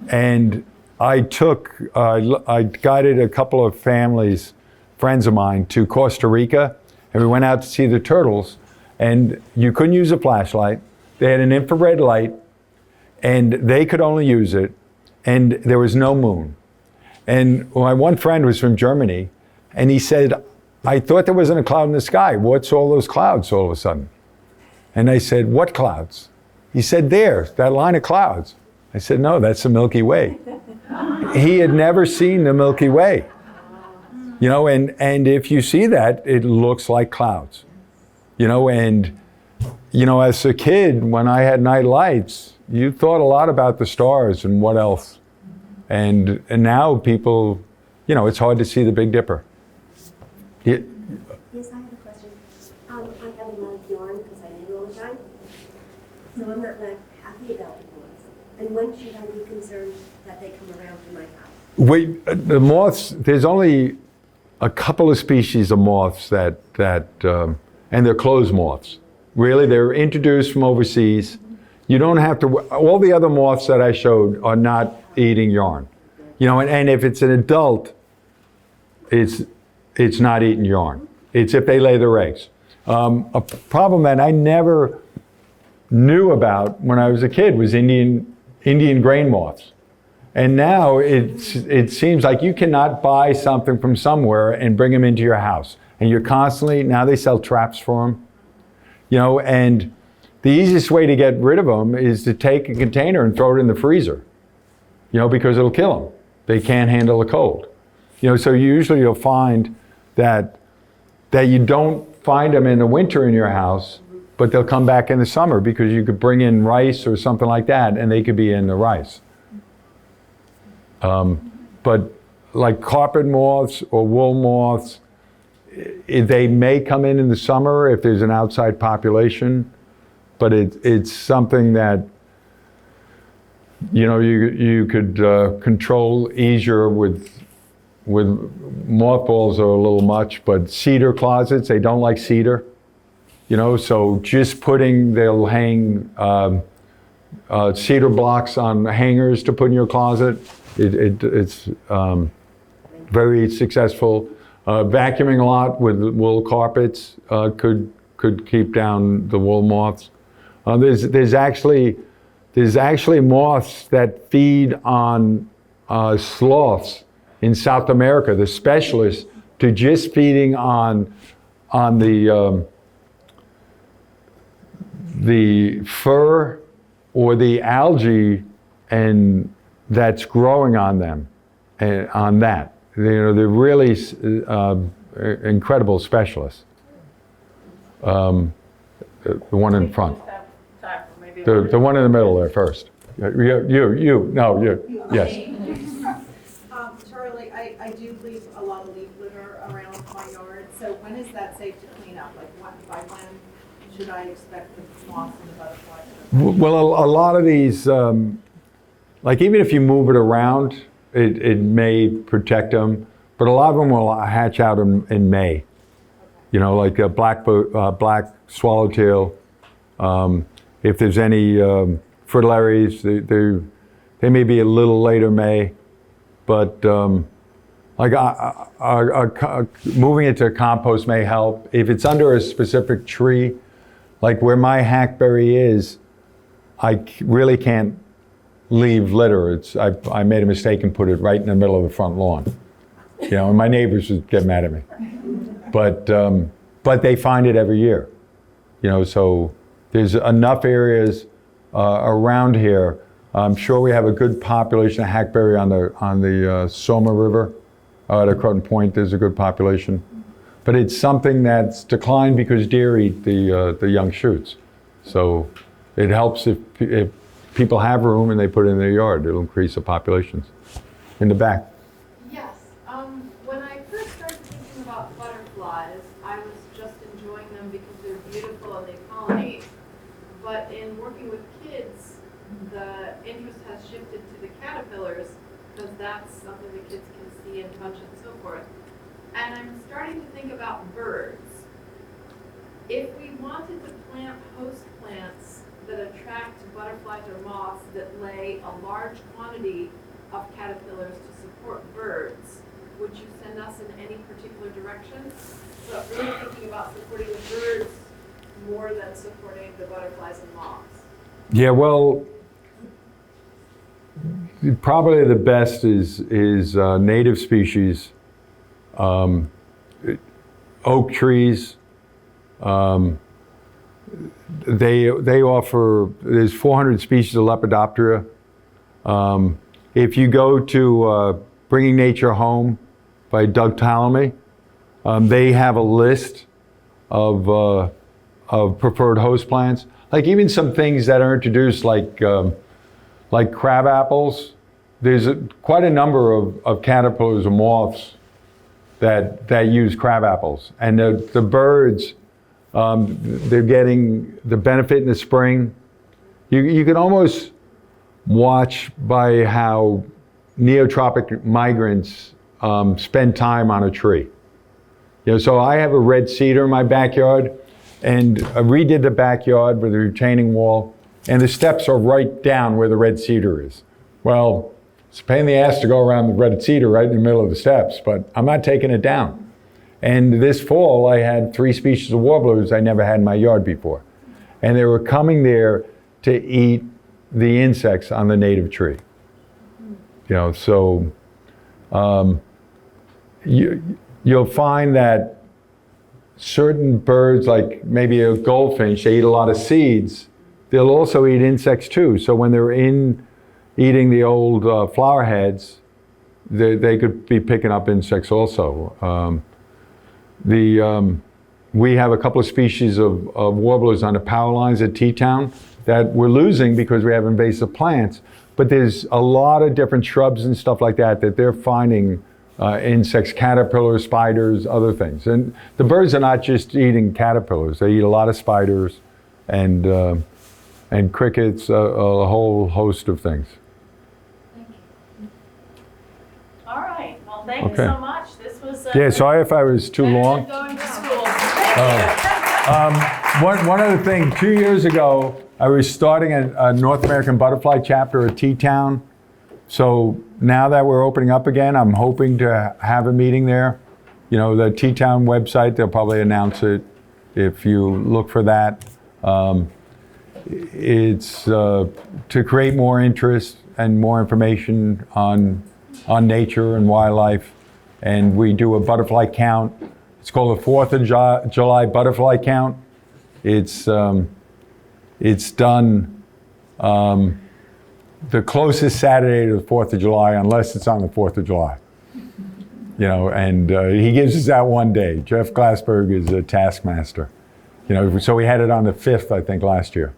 And I guided a couple of families, friends of mine, to Costa Rica, and we went out to see the turtles, and you couldn't use a flashlight. They had an infrared light, and they could only use it, and there was no moon. And my one friend was from Germany, and he said, I thought there wasn't a cloud in the sky. What's all those clouds all of a sudden? And I said, what clouds? He said, there, that line of clouds. I said, no, that's the Milky Way. He had never seen the Milky Way. You know, and if you see that, it looks like clouds. You know, and, you know, as a kid, when I had night lights, you thought a lot about the stars and what else. And now people, you know, it's hard to see the Big Dipper. Yes, I have a question. I have a lot of yarn because I knit all the time. So I'm not like happy about the moths. And when should I be concerned that they come around to my house? The moths, there's only a couple of species of moths that and they're closed moths. Really, they're introduced from overseas. You don't have to, all the other moths that I showed are not eating yarn. You know, and if it's an adult, it's not eating yarn. It's if they lay their eggs. A problem that I never knew about when I was a kid was Indian grain moths. And now it seems like you cannot buy something from somewhere and bring them into your house. And you're constantly, now they sell traps for them. You know, and the easiest way to get rid of them is to take a container and throw it in the freezer. You know, because it'll kill them. They can't handle the cold. You know, so usually you'll find that you don't find them in the winter in your house, but they'll come back in the summer because you could bring in rice or something like that, and they could be in the rice. But like carpet moths or wool moths, they may come in the summer if there's an outside population, but it's something that, you know, you could control easier with mothballs are a little much, but cedar closets, they don't like cedar, you know, so just they'll hang cedar blocks on hangers to put in your closet, It's very successful. Vacuuming a lot with wool carpets could keep down the wool moths. There's actually moths that feed on sloths in South America. The specialists to just feeding on the fur or the algae and that's growing on them, and on that. They're really incredible specialists. The one in front. The one in the middle there first. You. Yes. Charlie, I do leave a lot of leaf litter around my yard, so when is that safe to clean up? Like by when should I expect the moths and the butterflies? Well, a lot of these, like even if you move it around, it may protect them, but a lot of them will hatch out in May. You know, like a black swallowtail. If there's any fritillaries, they may be a little later May, but like moving it to compost may help. If it's under a specific tree, like where my hackberry is, I really can't leave litter. I made a mistake and put it right in the middle of the front lawn. You know, and my neighbors would get mad at me. But they find it every year. You know, so there's enough areas around here. I'm sure we have a good population of hackberry on the Soma River. At Croton Point, there's a good population. But it's something that's declined because deer eat the young shoots. So it helps if people have room and they put it in their yard. It'll increase the populations. In the back. Yes. When I first started thinking about butterflies, I was just enjoying them because they're beautiful and they pollinate. But in working with kids, the interest has shifted to the caterpillars because that's something the kids can see and touch and so forth. And I'm starting to think about birds. If we wanted to plant host plants that attract butterflies or moths that lay a large quantity of caterpillars to support birds, would you send us in any particular direction? So really thinking about supporting the birds more than supporting the butterflies and moths. Yeah, well, probably the best is native species, oak trees. They offer, there's 400 species of Lepidoptera. If you go to Bringing Nature Home by Doug Tallamy, they have a list of preferred host plants. Like even some things that are introduced like crab apples. There's quite a number of caterpillars and moths that use crab apples. And the birds, they're getting the benefit in the spring. You can almost watch by how neotropic migrants spend time on a tree. You know, so I have a red cedar in my backyard, and I redid the backyard with a retaining wall, and the steps are right down where the red cedar is. Well, it's a pain in the ass to go around the red cedar right in the middle of the steps, but I'm not taking it down. And this fall, I had 3 species of warblers I never had in my yard before. And they were coming there to eat the insects on the native tree. You know, so you'll find that certain birds, like maybe a goldfinch, they eat a lot of seeds. They'll also eat insects too. So when they're eating the old flower heads, they could be picking up insects also. We have a couple of species of warblers on the power lines at Teatown that we're losing because we have invasive plants. But there's a lot of different shrubs and stuff like that they're finding insects, caterpillars, spiders, other things. And the birds are not just eating caterpillars. They eat a lot of spiders and crickets, a whole host of things. All right. Well, thank you so much. This was Yeah, sorry if I was too long. Going to school. One other thing, 2 years ago, I was starting a North American butterfly chapter at Teatown, So now that we're opening up again, I'm hoping to have a meeting there. You know, the Teatown website, they'll probably announce it if you look for that. It's to create more interest and more information on nature and wildlife. And we do a butterfly count. It's called the 4th of July butterfly count. It's done the closest Saturday to the 4th of July, unless it's on the 4th of July. You know, and he gives us that one day. Jeff Glassberg is a taskmaster. You know, so we had it on the 5th, I think, last year.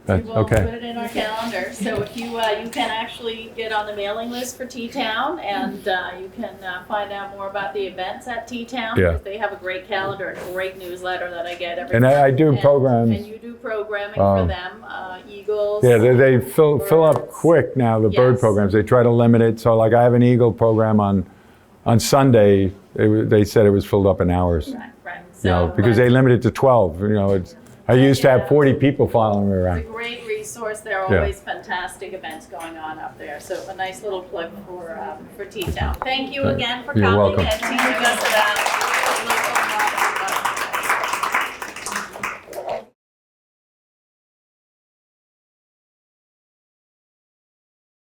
We will Okay. put it in our calendar, so if you can actually get on the mailing list for Teatown, and you can find out more about the events at Teatown. Yeah. Because they have a great calendar, a great newsletter that I get every And month. I do programs. And you do programming for them, Eagles. Yeah, they fill up birds. quick now, the bird Yes. programs. They try to limit it. So like I have an eagle program on Sunday. They said it was filled up in hours. Right, You know, so, because they limit it to 12. You know, I used to have Yeah. 40 people following me It's a around. great resource, there are Yeah. always fantastic events going on up there, so a nice little plug for Teatown. Thank you again for You're coming welcome. and teaching us about